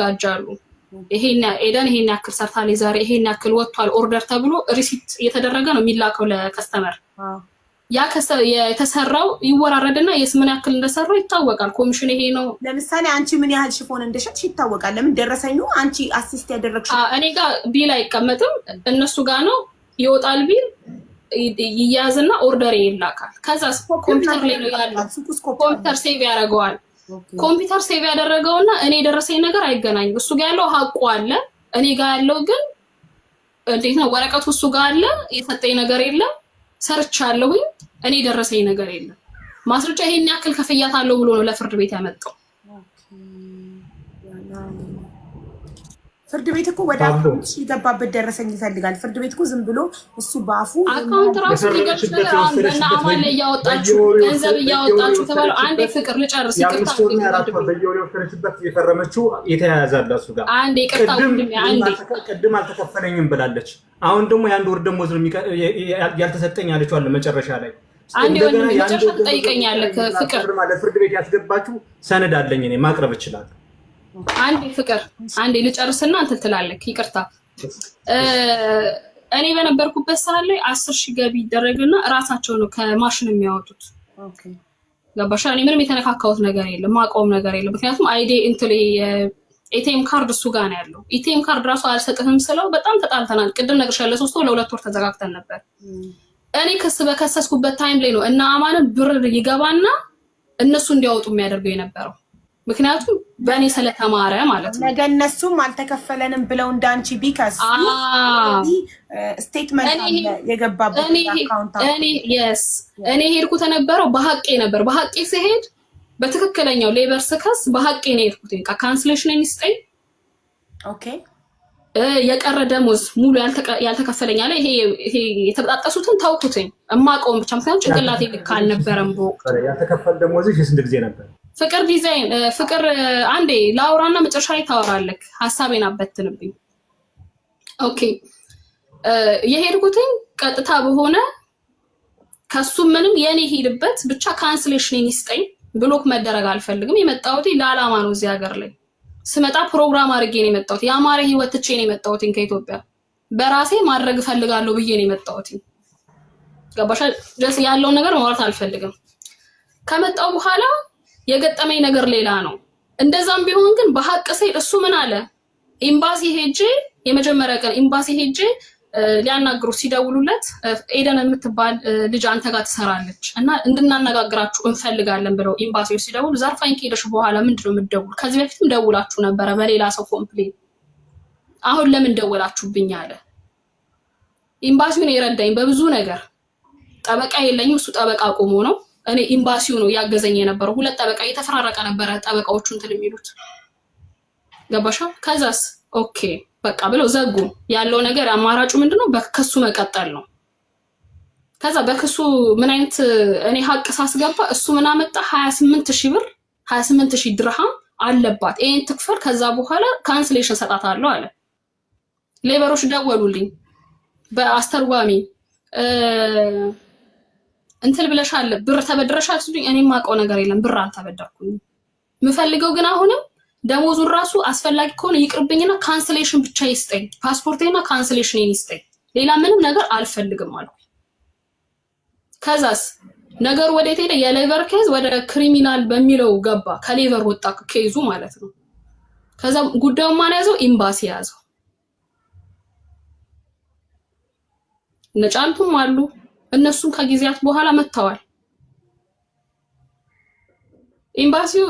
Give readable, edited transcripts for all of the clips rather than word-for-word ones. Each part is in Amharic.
ጋጃሉ ይሄን ኤደን ይሄን ያክል ሰርታለ ዛሬ ይሄን ያክል ወጥቷል ኦርደር ተብሎ ሪሲፕት እየተደረገ ነው የሚላከው ለከስተመር ያ የተሰራው ይወራረድና የስምን ያክል እንደሰራው ይታወቃል ኮሚሽን ይሄ ነው ለምሳሌ አንቺ ምን ያህል ሽፎን እንደሸጥሽ ይታወቃል ለምን ደረሰኙ አንቺ አሲስት ያደረግሽ እኔ ጋር ቢል አይቀመጥም እነሱ ጋር ነው ይወጣል ቢል ይያዝና ኦርደር ይላካል ከዛ ኮምፒውተር ላይ ነው ያለው ኮምፒውተር ሴቭ ያደርገዋል ኮምፒውተር ሴቭ ያደረገውና እኔ ደረሰኝ ነገር አይገናኝም እሱ ጋር ያለው ሀቁ አለ እኔ ጋር ያለው ግን እንዴት ነው ወረቀቱ እሱ ጋር አለ የሰጠኝ ነገር የለም ሰርቻለሁ እኔ ደረሰኝ ነገር የለም ማስረጃ ይሄን ያክል ከፈያታለሁ ብሎ ነው ለፍርድ ቤት ያመጣው ፍርድ ቤት እኮ ወደ አካውንት ሲገባበት ደረሰኝ ይፈልጋል ፍርድ ቤት እኮ ዝም ብሎ እሱ ባፉ አካውንት ራሱ ይገርምሻል አንደና አማን ላይ ያወጣችሁ ገንዘብ ያወጣችሁ ተባለ አንዴ ፍቅር ልጨርስ ይቅርታ በየወሬው ፈረችበት የፈረመችው የተያያዛል እሱ ጋር አንዴ ይቅርታ አንዴ ቀድም አልተከፈለኝም ብላለች አሁን ደግሞ ያንድ ወር ደሞዝ ያልተሰጠኝ አለችው አለ መጨረሻ ላይ አንዴ ወንድ መጨረሻ ትጠይቀኛለህ ፍቅር ማለት ፍርድ ቤት ያስገባችሁ ሰነድ አለኝ እኔ ማቅረብ ይችላል አንዴ ፍቅር አንዴ ልጨርስና እንትን ትላለህ ይቅርታ እኔ በነበርኩበት ሰዓት ላይ 10000 ገቢ ይደረግና ራሳቸው ነው ከማሽን የሚያወጡት ኦኬ ገባሽ እኔ ምንም የተነካካውት ነገር የለም ማቆም ነገር የለም ምክንያቱም አይዲ እንትን ኤቲኤም ካርድ እሱ ጋር ነው ያለው ኤቲኤም ካርድ ራሱ አልሰጥህም ስለው በጣም ተጣልተናል ቅድም ነግሬሻለሁ ለ3 ወር ለ2 ወር ተዘጋግተን ነበር እኔ ክስ በከሰስኩበት ታይም ላይ ነው እና አማንን ብር ይገባና እነሱ እንዲያወጡ የሚያደርገው የነበረው ምክንያቱም በእኔ ስለተማረ ማለት ነው ነገ እነሱም አልተከፈለንም ብለው እንዳንቺ ቢከስ ስቴትመንት የገባበት አካውንት እኔ ሄድኩት ተነበረው በሐቄ ነበር በሐቄ ሲሄድ በትክክለኛው ሌበር ስከስ በሐቄ ነው ሄድኩት ካንስሌሽን የሚስጠኝ ኦኬ የቀረ ደሞዝ ሙሉ ያልተከፈለኝ አለ ይሄ የተበጣጠሱትን ታውቁትኝ እማቆም ብቻ ምክንያቱም ጭንቅላቴ ልክ አልነበረም ያልተከፈለ ደሞዝሽ የስንት ጊዜ ነበር ፍቅር ዲዛይን ፍቅር አንዴ ላውራና መጨረሻ ላይ ታወራለክ ሐሳቤን አበትንብኝ ኦኬ የሄድኩትኝ ቀጥታ በሆነ ከሱ ምንም የኔ ሄድበት ብቻ ካንስሌሽን ይስጠኝ ብሎክ መደረግ አልፈልግም የመጣሁት ለዓላማ ነው እዚህ ሀገር ላይ ስመጣ ፕሮግራም አድርጌ ነው የመጣሁት ያማረ ህይወት ትቼ ነው የመጣሁት ከኢትዮጵያ በራሴ ማድረግ ፈልጋለሁ ብዬ ነው የመጣሁት ገባሽ ጀስ ያለው ነገር ማውራት አልፈልግም ከመጣው በኋላ የገጠመኝ ነገር ሌላ ነው እንደዛም ቢሆን ግን በሐቅ ሰይ እሱ ምን አለ ኤምባሲ ሄጄ የመጀመሪያ ቀን ኤምባሲ ሄጄ ሊያናግሩ ሲደውሉለት ኤደን የምትባል ልጅ አንተ ጋር ትሰራለች እና እንድናነጋግራችሁ እንፈልጋለን ብለው ኤምባሲው ሲደውሉ ዘርፋኝ ከሄደሽ በኋላ ምንድነው የምትደውሉ ከዚህ በፊትም ደውላችሁ ነበር በሌላ ሰው ኮምፕሌን አሁን ለምን ደውላችሁብኝ አለ ኤምባሲውን የረዳኝ በብዙ ነገር ጠበቃ የለኝም እሱ ጠበቃ ቆሞ ነው እኔ ኤምባሲው ነው ያገዘኝ የነበረው ሁለት ጠበቃ የተፈራረቀ ነበር ጠበቃዎቹ እንትን የሚሉት ገባሻ ከዛስ ኦኬ በቃ ብለው ዘጉ ያለው ነገር አማራጩ ምንድነው በከሱ መቀጠል ነው ከዛ በከሱ ምን አይነት እኔ ሐቅ ሳስገባ እሱ ምን አመጣ 28000 ብር 28000 ድርሃም አለባት ይሄን ትክፈል ከዛ በኋላ ካንስሌሽን ሰጣታለሁ አለ ሌበሮች ደወሉልኝ በአስተርጓሚ እንትን ብለሻል ብር ተበድረሻል ሲሉኝ እኔ ማቀው ነገር የለም ብር አልተበደርኩኝ ምፈልገው ግን አሁንም ደሞዙን ራሱ አስፈላጊ ከሆነ ይቅርብኝና ካንስሌሽን ብቻ ይስጠኝ ፓስፖርቴና ካንስሌሽን ይስጠኝ ሌላ ምንም ነገር አልፈልግም አልኩ ከዛስ ነገር ወዴት ሄደ የሌበር ኬዝ ወደ ክሪሚናል በሚለው ገባ ከሌበር ወጣ ኬዙ ማለት ነው ከዛ ጉዳዩ ማን ያዘው ኤምባሲ ያዘው ነጫልቱም አሉ እነሱም ከጊዜያት በኋላ መተዋል ኤምባሲው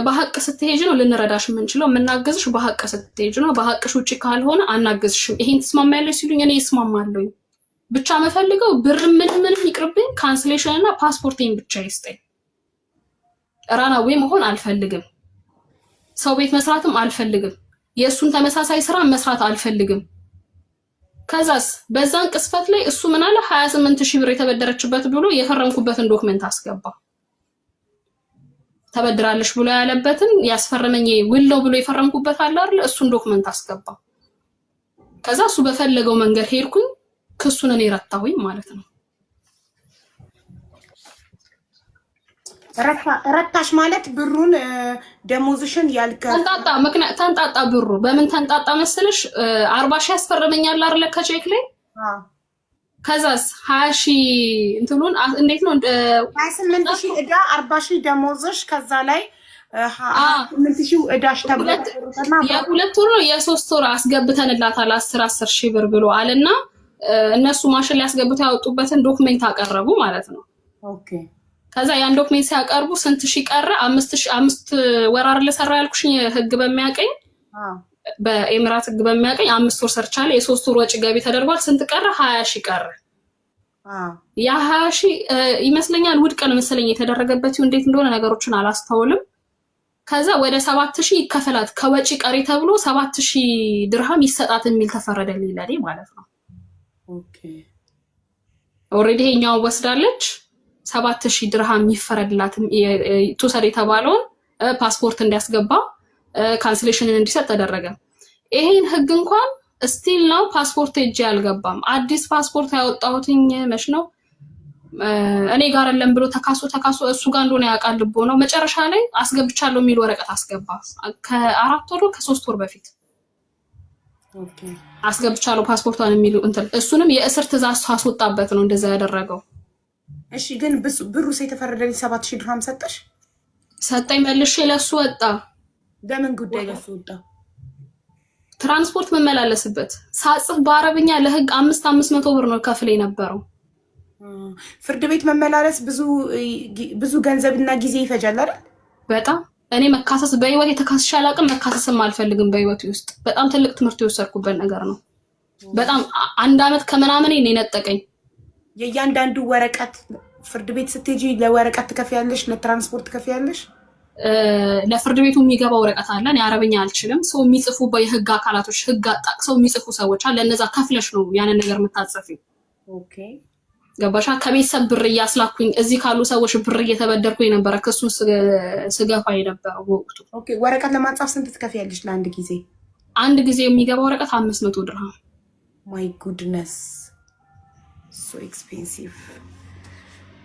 በሐቅ ስትሄጂ ነው ልንረዳሽ የምንችለው የምናገዝሽ በሐቅ ስትሄጂ ነው በሐቅሽ ውጪ ካልሆነ አናገዝሽም ይሄን ተስማማያለሽ ሲሉኝ እኔ እስማማለሁ ብቻ መፈልገው ብር ምንም ይቅርብኝ ካንስሌሽን እና ፓስፖርቴን ብቻ ይስጠኝ ራናዌ መሆን አልፈልግም ሰው ቤት መስራትም አልፈልግም የሱን ተመሳሳይ ስራ መስራት አልፈልግም ከዛስ በዛን ቅስፈት ላይ እሱ ምን አለ 28000 ብር የተበደረችበት ብሎ የፈረምኩበትን ዶክመንት አስገባ ተበድራለሽ ብሎ ያለበትን ያስፈረመኝ ውለው ብሎ የፈረምኩበት አለ አይደል እሱን ዶክመንት አስገባ ከዛ እሱ በፈለገው መንገድ ሄድኩኝ ክሱን እኔ ረታሁኝ ማለት ነው ረታሽ ማለት ብሩን ደሞዝሽን ተንጣጣ ብሩ በምን ተንጣጣ መሰለሽ 40 ሺህ ያስፈርመኛል አይደለ ከቼክ ላይ ከዛስ 20 ሺህ እንትኑን እንዴት ነው 28 ሺህ ዕዳ 40 ሺህ ደሞዝሽ ከዛ ላይ 28 ሺህ ዕዳሽ ተብለና የሁለት ወር ነው የሶስት ወር አስገብተንላታል 10 ሺህ ብር ብሎ አለና እነሱ ማሽን ላይ ያስገብተው ያወጡበትን ዶክመንት አቀረቡ ማለት ነው። ኦኬ ከዛ ያን ዶክመንት ሲያቀርቡ ስንት ሺህ ቀረ 5 ወር አይደል ሰራ ያልኩሽኝ ህግ በሚያቀኝ በኤምራት ህግ በሚያቀኝ 5 ወር ሰርቻለሁ የሶስት ወር ወጪ ገቢ ተደርጓል ስንት ቀረ 20 ሺህ ቀረ ያ 20 ሺህ ይመስለኛል ውድቅ ነው መሰለኝ የተደረገበት እንዴት እንደሆነ ነገሮችን አላስተውልም ከዛ ወደ 7000 ይከፈላት ከወጪ ቀሪ ተብሎ 7000 ድርሃም ይሰጣት የሚል ተፈረደልኝ ለኔ ማለት ነው። ኦኬ ኦሬዲ ሄኛው ወስዳለች 7000 ድርሃም ይፈረድላት ተሰሪ የተባለውን ፓስፖርት እንዲያስገባ ካንስሌሽን እንዲሰጥ ተደረገ። ይሄን ህግ እንኳን ስቲል ነው ፓስፖርት እጄ አልገባም። አዲስ ፓስፖርት ያወጣሁትኝ መች ነው እኔ ጋር አይደለም ብሎ ተካሶ እሱ ጋር እንደሆነ ያውቃል ልቦ ነው መጨረሻ ላይ አስገብቻለሁ የሚል ወረቀት አስገባ ከ4 ወር ከ3 ወር በፊት ኦኬ አስገብቻለሁ ፓስፖርቷን የሚሉ እንትን እሱንም የእስር ትእዛዝ አስወጣበት ነው እንደዛ ያደረገው። እሺ ግን ብሩስ የተፈረደልኝ 7000 ድርሃም ሰጠኝ መልሼ ለሱ ወጣ። ለምን ጉዳይ ለሱ ወጣ? ትራንስፖርት መመላለስበት ሳጽፍ በአረብኛ ለህግ 500 ብር ነው ከፍል የነበረው። ፍርድ ቤት መመላለስ ብዙ ገንዘብና ጊዜ ይፈጃል አይደል? በጣም እኔ መካሰስ በህይወት የተካሰሽ አላቅም መካሰስም አልፈልግም በህይወት ውስጥ በጣም ትልቅ ትምህርት የወሰድኩበት ነገር ነው። በጣም 1 አመት ከምናምን ነው የነጠቀኝ። የእያንዳንዱ ወረቀት ፍርድ ቤት ስትሄጂ ለወረቀት ትከፍያለሽ ለትራንስፖርት ትከፍያለሽ? ለፍርድ ቤቱ የሚገባ ወረቀት አለ እኔ አረብኛ አልችልም ሰው የሚጽፉ በህግ አካላቶች ህግ አጣቅሰው የሚጽፉ ሰዎች አለ ለነዛ ከፍለሽ ነው ያንን ነገር የምታጽፊው። ኦኬ ገባሻ? ከቤተሰብ ብር እያስላኩኝ እዚህ ካሉ ሰዎች ብር እየተበደርኩኝ ነበረ ክሱን ስገፋ የነበረው ወቅቱ። ኦኬ ወረቀት ለማጻፍ ስንት ትከፍያለሽ ለአንድ ጊዜ? አንድ ጊዜ የሚገባ ወረቀት 500 ድርሃም። ማይ ጉድነስ ሶ ኤክስፔንሲቭ።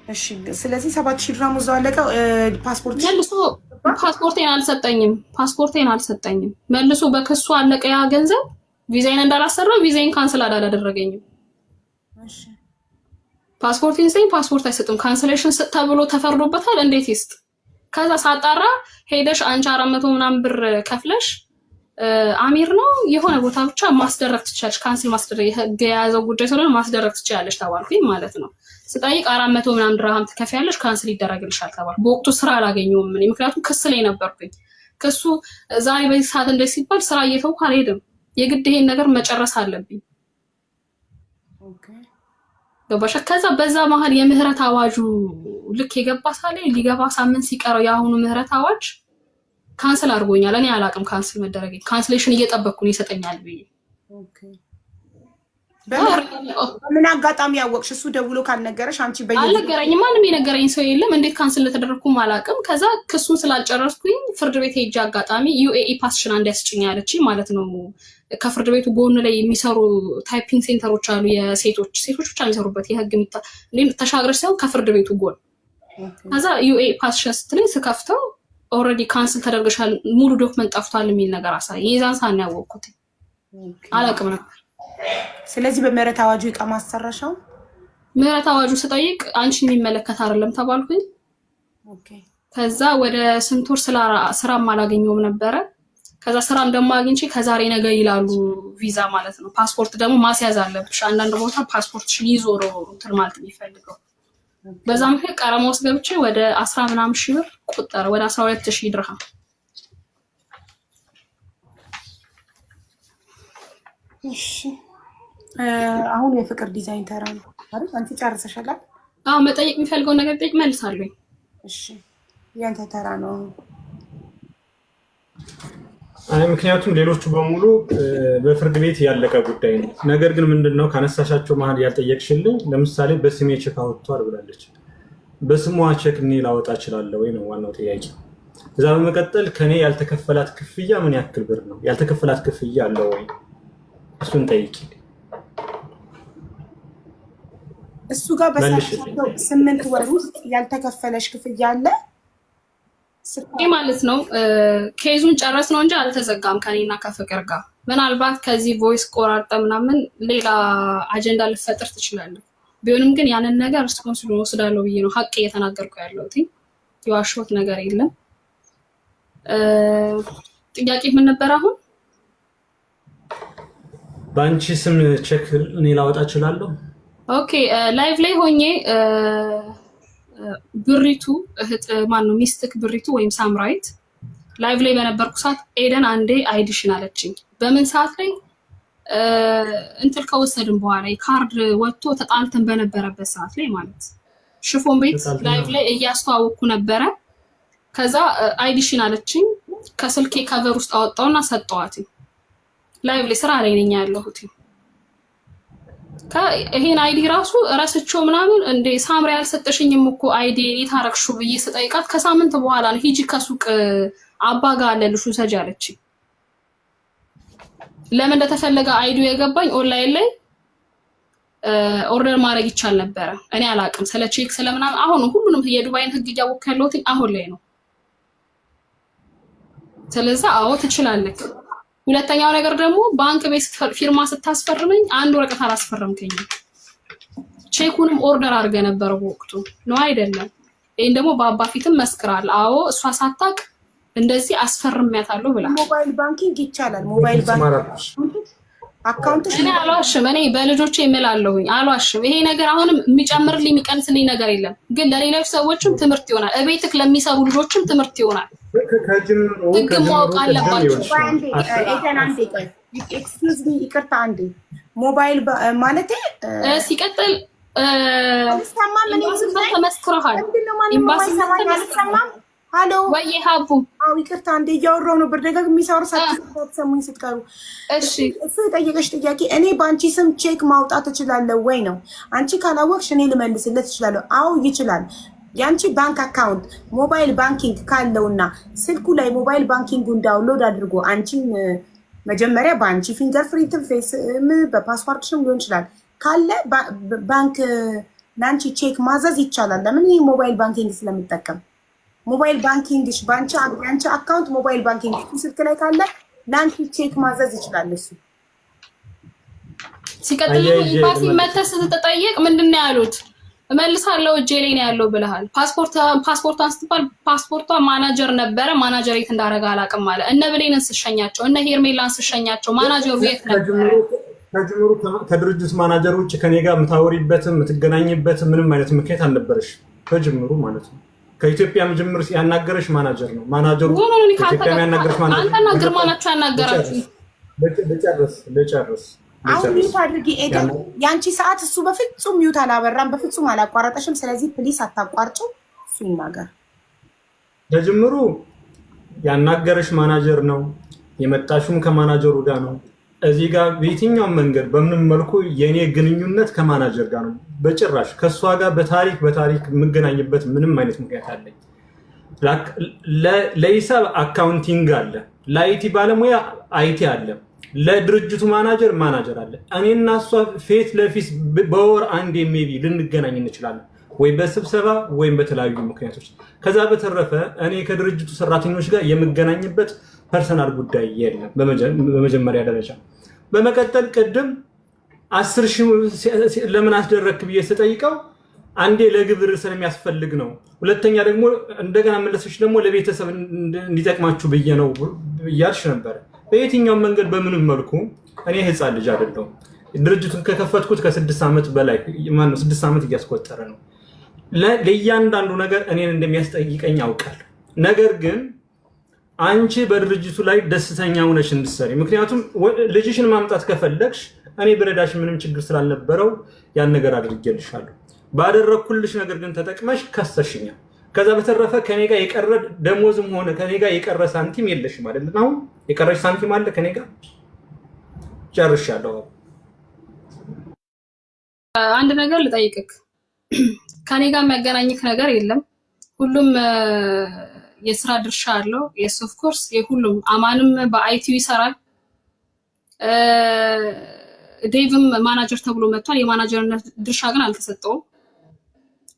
እሺ ስለዚህ 7000 ድርሃም ወዛው አለቀ። ፓስፖርቴን አልሰጠኝም መልሶ በክሱ አለቀ ያ ገንዘብ ቪዛዬን እንዳላሰራው ቪዛዬን ካንስል አላደረገኝም። እሺ ፓስፖርቴን ሰኝ ፓስፖርት አይሰጥም ካንስሌሽን ተብሎ ተፈርዶበታል እንዴት ይስጥ? ከዛ ሳጣራ ሄደሽ አንቺ 400 ምናምን ብር ከፍለሽ አሚር ነው የሆነ ቦታ ብቻ ማስደረግ ትችያለሽ ካንስል ማስደረግ የያዘው ጉዳይ ስለሆነ ማስደረግ ትችያለሽ ተባልኩኝ ማለት ነው። ስጠይቅ 400 ምናምን ድርሃም ትከፍያለሽ ካንስል ይደረግልሻል ተባልኩ። በወቅቱ ስራ አላገኘሁም እኔ ምክንያቱም ክስ ላይ ነበርኩኝ። ክሱ ዛሬ በዚህ ሰዓት እንደዚህ ሲባል ስራ እየተውኩ አልሄድም የግድ ይሄን ነገር መጨረስ አለብኝ። ኦኬ ገባሽ? ከዛ በዛ መሀል የምህረት አዋጁ ልክ የገባ ሳለ ሊገባ ሳምንት ሲቀረው የአሁኑ ምህረት አዋጅ ካንስል አድርጎኛል። እኔ አላቅም ካንስል መደረግ ካንስሌሽን እየጠበቅኩ ነው ይሰጠኛል ብዬ። ኦኬ በምን አጋጣሚ ያወቅሽ? እሱ ደውሎ ካልነገረሽ አንቺ አልነገረኝም። ማንም የነገረኝ ሰው የለም። እንዴት ካንስል እንደተደረኩም አላቅም። ከዛ ክሱን ስላልጨረስኩኝ ፍርድ ቤት ሄጄ አጋጣሚ ዩኤኢ ፓስሽን እንዲያስጭኝ ያለችኝ ማለት ነው። ከፍርድ ቤቱ ጎን ላይ የሚሰሩ ታይፒንግ ሴንተሮች አሉ የሴቶች ብቻ የሚሰሩበት የህግ ተሻግረሽ ሳይሆን ከፍርድ ቤቱ ጎን። ከዛ ዩኤኢ ፓስሽን ስትለኝ ስከፍተው ኦልሬዲ ካንስል ተደርገሻል ሙሉ ዶክመንት ጠፍቷል የሚል ነገር አሳየኝ። የዛን ሰዓት ነው ያወቅኩት። አላቅም ነበር። ስለዚህ በምህረት አዋጁ ይቃማ አሰራሻው? ምህረት አዋጁ ስጠይቅ አንቺን የሚመለከት አይደለም ተባልኩኝ። ኦኬ ከዛ ወደ ስንት ወር ስራም አላገኘሁም ነበረ። ከዛ ስራም ደግሞ አግኝቼ ከዛሬ ነገ ይላሉ ቪዛ ማለት ነው። ፓስፖርት ደግሞ ማስያዝ አለብሽ አንዳንድ ቦታ ፓስፖርትሽን ይዞ ነው እንትን ማለት የሚፈልገው። በዛ ምክንያት ቀረማ ውስጥ ገብቼ ወደ 10 ምናምን ሺህ ብር ቆጠረ ወደ 12000 ድርሃም። እሺ አሁን የፍቅር ዲዛይን ተራ ነው አይደል? አንቺ ጨርሰሻል? አዎ መጠየቅ የሚፈልገው ነገር ጠይቅ መልሳለሁ። እሺ ያንተ ተራ ነው። ምክንያቱም ሌሎቹ በሙሉ በፍርድ ቤት ያለቀ ጉዳይ ነው። ነገር ግን ምንድነው ካነሳሻቸው መሀል ያልጠየቅሽልኝ ለምሳሌ በስሜ ቼክ አወጥቷል ብላለች። በስሟ ቼክ እኔ ላወጣ እችላለሁ ወይ ነው ዋናው ጥያቄ። እዛ በመቀጠል ከኔ ያልተከፈላት ክፍያ ምን ያክል ብር ነው? ያልተከፈላት ክፍያ አለ ወይ? እሱን ጠይቂ። እሱ ጋር በ8 ወር ውስጥ ያልተከፈለሽ ክፍያ አለ? ይሄ ማለት ነው ኬዙን ጨረስ ነው እንጂ አልተዘጋም ከኔና ከፍቅር ጋር። ምናልባት ከዚህ ቮይስ ቆራርጠ ምናምን ሌላ አጀንዳ ልፈጥር ትችላለህ። ቢሆንም ግን ያንን ነገር ሪስፖንሲብል ወስዳለሁ ብዬ ነው ሀቅ እየተናገርኩ ያለሁት። የዋሸሁት ነገር የለም። ጥያቄ ምን ነበር አሁን? በአንቺ ስም ቼክ እኔ ላወጣ እችላለሁ? ኦኬ ላይቭ ላይ ሆኜ ብሪቱ እህት ማን ነው ሚስትክ ብሪቱ ወይም ሳምራይት ላይቭ ላይ በነበርኩ ሰዓት ኤደን አንዴ አይዲሽን አለችኝ። በምን ሰዓት ላይ እንትን ከወሰድን በኋላ ካርድ ወጥቶ ተጣልተን በነበረበት ሰዓት ላይ ማለት ሽፎን ቤት ላይቭ ላይ እያስተዋወቅኩ ነበረ። ከዛ አይዲሽን አለችኝ። ከስልኬ ከቨር ውስጥ አወጣውና ሰጠዋት። ላይቭ ላይ ስራ ላይ ነኝ ያለሁት። ይሄን አይዲ ራሱ እረስቸው ምናምን እንደ ሳምሪ ያልሰጠሽኝም እኮ አይዲ የታረክሹ ብዬ ስጠይቃት ከሳምንት በኋላ ነው ሂጂ ከሱቅ አባጋ አለልሽ ውሰጂ አለችኝ። ለምን እንደተፈለገ አይዲው የገባኝ ኦንላይን ላይ ኦርደር ማድረግ ይቻል ነበረ። እኔ አላቅም ስለ ቼክ ስለምናምን። አሁን ሁሉንም የዱባይን ህግ እያወቅሁ ያለሁት አሁን ላይ ነው። ስለዚህ አዎ ትችላለህ። ሁለተኛው ነገር ደግሞ ባንክ ቤት ፊርማ ስታስፈርመኝ አንድ ወረቀት አላስፈረምከኝም። ቼኩንም ኦርደር አድርገ ነበር ወቅቱ ነው አይደለም? ይሄን ደግሞ በአባ ፊትም መስክራል። አዎ እሷ ሳታቅ እንደዚህ አስፈርሚያታለሁ ብላ። ሞባይል ባንኪንግ ይቻላል። ሞባይል ባንኪንግ አካውንት እኔ አልዋሽም። እኔ በልጆቼ እምላለሁኝ አልዋሽም። ይሄ ነገር አሁንም የሚጨምርልኝ የሚቀንስልኝ ነገር የለም፣ ግን ለሌሎች ሰዎችም ትምህርት ይሆናል። እቤትክ ለሚሰሩ ልጆችም ትምህርት ይሆናል። ህግ ማወቅ አለባቸው። ኤክስኪውዝ ሚ ይቅርታ አንዴ ሞባይል ማለት ሲቀጥል ሰማ ምን ተመስክረሃል። ኤምባሲ ሰማም ሃሎ ወይ ሀቡ አው ይቅርታ እንደ እያወራሁ ነው። በደጋግ የሚሰሩ ሳትሰሙኝ ስትቀሩ እሺ እሱ የጠየቀሽ ጥያቄ እኔ በአንቺ ስም ቼክ ማውጣት እችላለሁ ወይ ነው። አንቺ ካላወቅሽ እኔ ልመልስለት እችላለሁ። አው ይችላል። ያንቺ ባንክ አካውንት ሞባይል ባንኪንግ ካለውና ስልኩ ላይ ሞባይል ባንኪንጉን ዳውንሎድ አድርጎ አንቺን መጀመሪያ በአንቺ ፊንገር ፕሪንት ፌስ በፓስፖርትሽም ሊሆን ይችላል ካለ ባንክ ላንቺ ቼክ ማዘዝ ይቻላል። ለምን ይሄ ሞባይል ባንኪንግ ስለምጠቀም ሞባይል ባንኪንግሽ ባንቺ አካውንት ሞባይል ባንኪንግ ስልክ ላይ ካለ ላንቺ ቼክ ማዘዝ ይችላል። እሱ ሲቀጥል ኤምባሲ መተህ ስትጠየቅ ምንድነው ያሉት? እመልሳለሁ እጄ ላይ ነው ያለው ብለሃል። ፓስፖርት አንስተሃል። ፓስፖርቷ ማናጀር ነበረ። ማናጀር የት እንዳረጋ አላውቅም አለ። እነ ብሌንን ስሸኛቸው እነ ሄርሜላን ስሸኛቸው ማናጀሩ የት ነበር? ከጅምሩ ከድርጅት ማናጀር ውጭ ከኔ ጋር የምታወሪበትም የምትገናኝበትም ምንም አይነት ምክንያት አልነበረሽ ከጅምሩ ማለት ነው። ከኢትዮጵያ ጅምር ያናገረሽ ማናጀር ነው። ማናጀሩ ከኢትዮጵያ ያናገረሽ ማናጀር አንተና ግርማ ናችሁ ያናገራችሁ። ልጨርስ አሁን ሚዩት አድርጊ ኤደን። ያንቺ ሰዓት እሱ በፍጹም ሚዩት አላበራም፣ በፍጹም አላቋረጠሽም። ስለዚህ ፕሊስ አታቋርጪው፣ እሱ ይናገር። ከጅምሩ ያናገረሽ ማናጀር ነው። የመጣሽም ከማናጀሩ ጋር ነው። እዚህ ጋር በየትኛውም መንገድ በምንም መልኩ የኔ ግንኙነት ከማናጀር ጋር ነው። በጭራሽ ከሷ ጋር በታሪክ የምገናኝበት ምንም አይነት ምክንያት አለኝ? ለሂሳብ አካውንቲንግ አለ፣ ለአይቲ ባለሙያ አይቲ አለ፣ ለድርጅቱ ማናጀር አለ። እኔና እሷ ፌት ለፊት በወር አንድ ሜቢ ልንገናኝ እንችላለን፣ ወይ በስብሰባ ወይም በተለያዩ ምክንያቶች። ከዛ በተረፈ እኔ ከድርጅቱ ሰራተኞች ጋር የምገናኝበት ፐርሰናል ጉዳይ የለም በመጀመሪያ ደረጃ። በመቀጠል ቅድም 10,000 ለምን አስደረክ ብዬ ስጠይቀው አንዴ ለግብር ስለሚያስፈልግ ነው፣ ሁለተኛ ደግሞ እንደገና መለሰች ደግሞ ለቤተሰብ እንዲጠቅማችሁ ብዬ ነው እያልሽ ነበር። በየትኛው መንገድ በምንም መልኩ እኔ ህፃን ልጅ አይደለሁም። ድርጅቱን ከከፈትኩት ከ6 ዓመት በላይ ማነው 6 ዓመት እያስቆጠረ ነው። ለእያንዳንዱ ነገር እኔን እንደሚያስጠይቀኝ ያውቃል። ነገር ግን አንቺ በድርጅቱ ላይ ደስተኛ ሆነሽ እንድትሰሪ፣ ምክንያቱም ልጅሽን ማምጣት ከፈለግሽ እኔ ብረዳሽ ምንም ችግር ስላልነበረው ያን ነገር አድርጌልሻለሁ። ባደረኩልሽ ነገር ግን ተጠቅመሽ ከሰሽኛል። ከዛ በተረፈ ከኔ ጋር የቀረ ደሞዝም ሆነ ከኔ ጋር የቀረ ሳንቲም የለሽም አይደል? አሁን የቀረሽ ሳንቲም አለ ከኔ ጋር? ጨርሻለሁ። አንድ ነገር ልጠይቅክ። ከኔ ጋር የሚያገናኝክ ነገር የለም። ሁሉም የስራ ድርሻ አለው። የስ ኦፍ ኮርስ የሁሉም አማንም በአይቲዩ ይሰራል። ዴቭም ማናጀር ተብሎ መጥቷል። የማናጀርነት ድርሻ ግን አልተሰጠውም።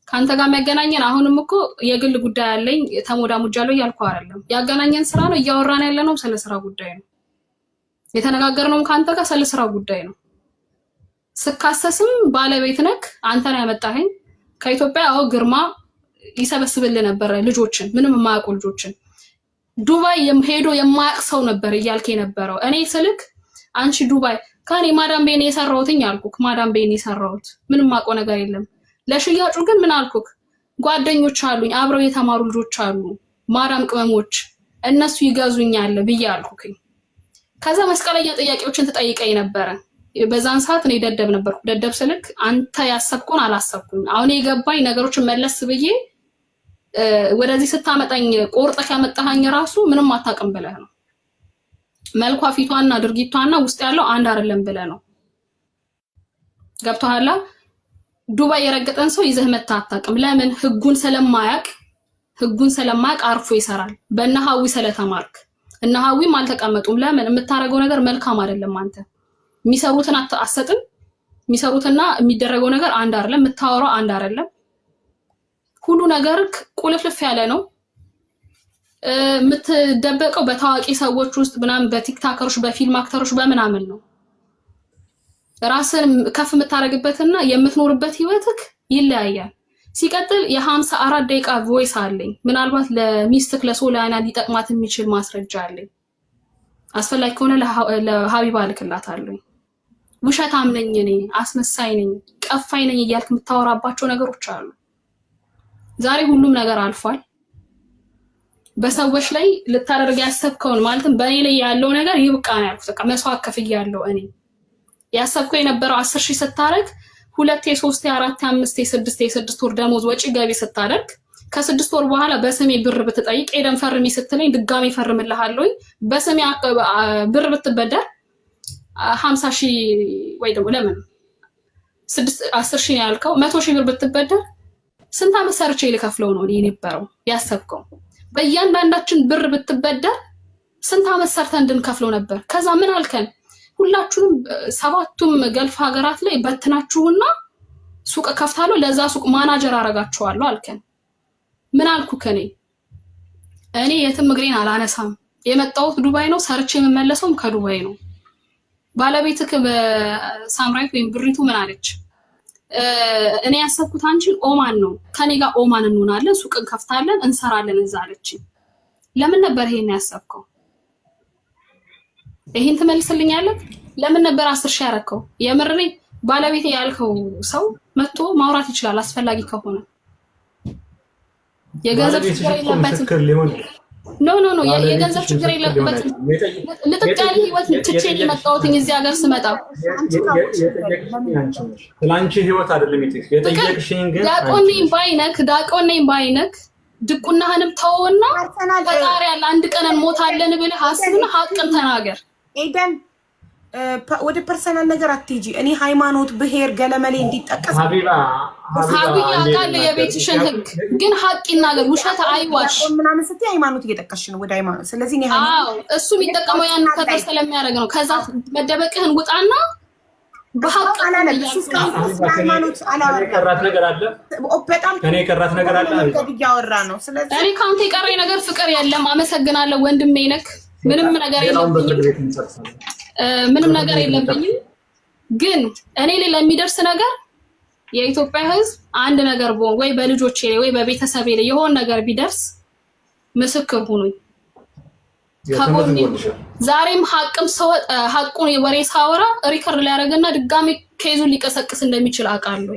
ካንተ ጋር የሚያገናኘን አሁንም እኮ የግል ጉዳይ አለኝ ተሞዳሙጃለሁ እያልኩ አይደለም። ያገናኘን ስራ ነው። እያወራን ያለነው ስለ ስራ ጉዳይ ነው። የተነጋገርነው ካንተ ጋር ስለ ስራ ጉዳይ ነው። ስካሰስም ባለቤት ነክ አንተ ነው ያመጣኸኝ ከኢትዮጵያ። አዎ ግርማ ይሰበስብልህ ነበር ልጆችን፣ ምንም የማያውቁ ልጆችን ዱባይ ሄዶ የማያውቅ ሰው ነበር እያልከ የነበረው። እኔ ስልክ አንቺ ዱባይ ካኔ ማዳም ቤኔ የሰራሁትኝ አልኩክ። ማዳም ቤኔ የሰራሁት ምንም ማቆ ነገር የለም። ለሽያጩ ግን ምን አልኩክ? ጓደኞች አሉኝ አብረው የተማሩ ልጆች አሉ ማዳም ቅመሞች፣ እነሱ ይገዙኛል ብዬ አልኩክኝ። ከዛ መስቀለኛ ጥያቄዎችን ተጠይቀኝ ነበር። በዛን ሰዓት እኔ ደደብ ነበርኩ። ደደብ ስልክ አንተ ያሰብኩን አላሰብኩም። አሁን የገባኝ ነገሮችን መለስ ብዬ ወደዚህ ስታመጣኝ ቆርጠህ ያመጣኸኝ ራሱ ምንም አታውቅም ብለህ ነው። መልኳ ፊቷና ድርጊቷና ውስጥ ያለው አንድ አይደለም ብለህ ነው። ገብቶሃል? ዱባይ የረገጠን ሰው ይዘህ መታ አታውቅም። ለምን? ህጉን ስለማያውቅ አርፎ ይሰራል። በእነሃዊ ስለተማርክ እነሃዊም አልተቀመጡም። ለምን? የምታረገው ነገር መልካም አይደለም። አንተ የሚሰሩትን አትሰጥም። የሚሰሩትና የሚደረገው ነገር አንድ አይደለም። የምታወራው አንድ አይደለም። ሁሉ ነገር ቁልፍልፍ ያለ ነው። የምትደበቀው በታዋቂ ሰዎች ውስጥ ምናምን በቲክታከሮች በፊልም አክተሮች በምናምን ነው። ራስን ከፍ የምታረግበትና የምትኖርበት ህይወትክ ይለያያል። ሲቀጥል የ54 ደቂቃ ቮይስ አለኝ። ምናልባት ለሚስትክ ለሶሊያና ሊጠቅማት የሚችል ማስረጃ አለኝ። አስፈላጊ ከሆነ ለሀቢባ ልክላታለሁ። ውሸታም ነኝ እኔ፣ አስመሳይ ነኝ፣ ቀፋይ ነኝ እያልክ የምታወራባቸው ነገሮች አሉ። ዛሬ ሁሉም ነገር አልፏል። በሰዎች ላይ ልታደርግ ያሰብከውን ማለትም በእኔ ላይ ያለው ነገር ይብቃ ነው ያልኩት። በቃ መስዋዕት ከፍያለሁ። እኔ ያሰብከው የነበረው 10,000 ስታደርግ 2 3 4 5 6 6 ወር ደሞዝ ወጪ ገቢ ስታደርግ ከ6 ወር በኋላ በስሜ ብር ብትጠይቅ ኤደን ፈርሚ ስትለኝ ድጋሚ ፈርምልሃለሁ። በስሜ ብር ብትበደር 50,000 ወይ ደግሞ ለምን 10,000 ነው ያልከው 100,000 ብር ብትበደር ስንት ዓመት ሰርቼ ልከፍለው ነው የነበረው ያሰብከው? በእያንዳንዳችን ብር ብትበደር ስንት ዓመት ሰርተን እንድንከፍለው ነበር። ከዛ ምን አልከን? ሁላችሁም 7ቱም ገልፍ ሀገራት ላይ በትናችሁና ሱቅ ከፍታለሁ፣ ለዛ ሱቅ ማናጀር አረጋችኋለሁ አልከን። ምን አልኩክ? እኔ የትም እግሬን አላነሳም። የመጣሁት ዱባይ ነው፣ ሰርቼ የምመለሰውም ከዱባይ ነው። ባለቤትክ በሳምራይት ወይም ብሪቱ ምን አለች? እኔ ያሰብኩት አንቺን ኦማን ነው፣ ከኔ ጋር ኦማን እንሆናለን፣ ሱቅ እንከፍታለን፣ እንሰራለን እዛ አለች። ለምን ነበር ይሄን ያሰብከው? ይሄን ትመልስልኛለህ? ለምን ነበር 10,000 ያረከው? የምሬ ባለቤቴ ያልከው ሰው መጥቶ ማውራት ይችላል አስፈላጊ ከሆነ። የገንዘብ ችግር የለበትም። ኖ የገንዘብ ችግር የለበትም። ልጥቅ ያለ ህይወት ትቼ የመጣሁት እዚህ ሀገር ስመጣ ስላንቺ ህይወት አይደለም የጠየቅሽኝ። ግን ዳቆን ነኝ ባይነክ ድቁናህንም ተውና ፈጣሪ ያለ አንድ ቀን እንሞታለን ብለህ አስብና ሀቅን ተናገር። ኤደን ወደ ፐርሰናል ነገር አትጂ። እኔ ሃይማኖት፣ ብሄር፣ ገለመሌ እንዲጠቀስ ሀቢባ አቃለ የቤትሽን ህግ ግን ሀቅ ይናገር፣ ውሸት አይዋሽ ምናምን ስትይ ሃይማኖት እየጠቀስሽ ነው ወደ ሃይማኖት። ስለዚህ እኔ እሱ የሚጠቀመው ያን ከተር ስለሚያደርግ ነው። ከዛ መደበቅህን ውጣና በሀቅ አላለም። እሱ ሃይማኖት አላወራም። የቀራት ነገር አለ፣ በጣም ከኔ የቀራት ነገር አለ እያወራ ነው። ስለዚህ እኔ ካንተ የቀረኝ ነገር ፍቅር የለም። አመሰግናለሁ ወንድሜ ነክ። ምንም ነገር የለብኝም፣ ምንም ነገር የለብኝም። ግን እኔ ላይ ለሚደርስ ነገር የኢትዮጵያ ህዝብ አንድ ነገር ወይ በልጆቼ ላይ ወይ በቤተሰቤ ላይ የሆነ ነገር ቢደርስ ምስክር ሁኑኝ። ከጎኔ ዛሬም ሀቁን ወሬ ሳወራ ሪከርድ ሊያደርግና ድጋሚ ኬዙን ሊቀሰቅስ እንደሚችል አውቃለሁ።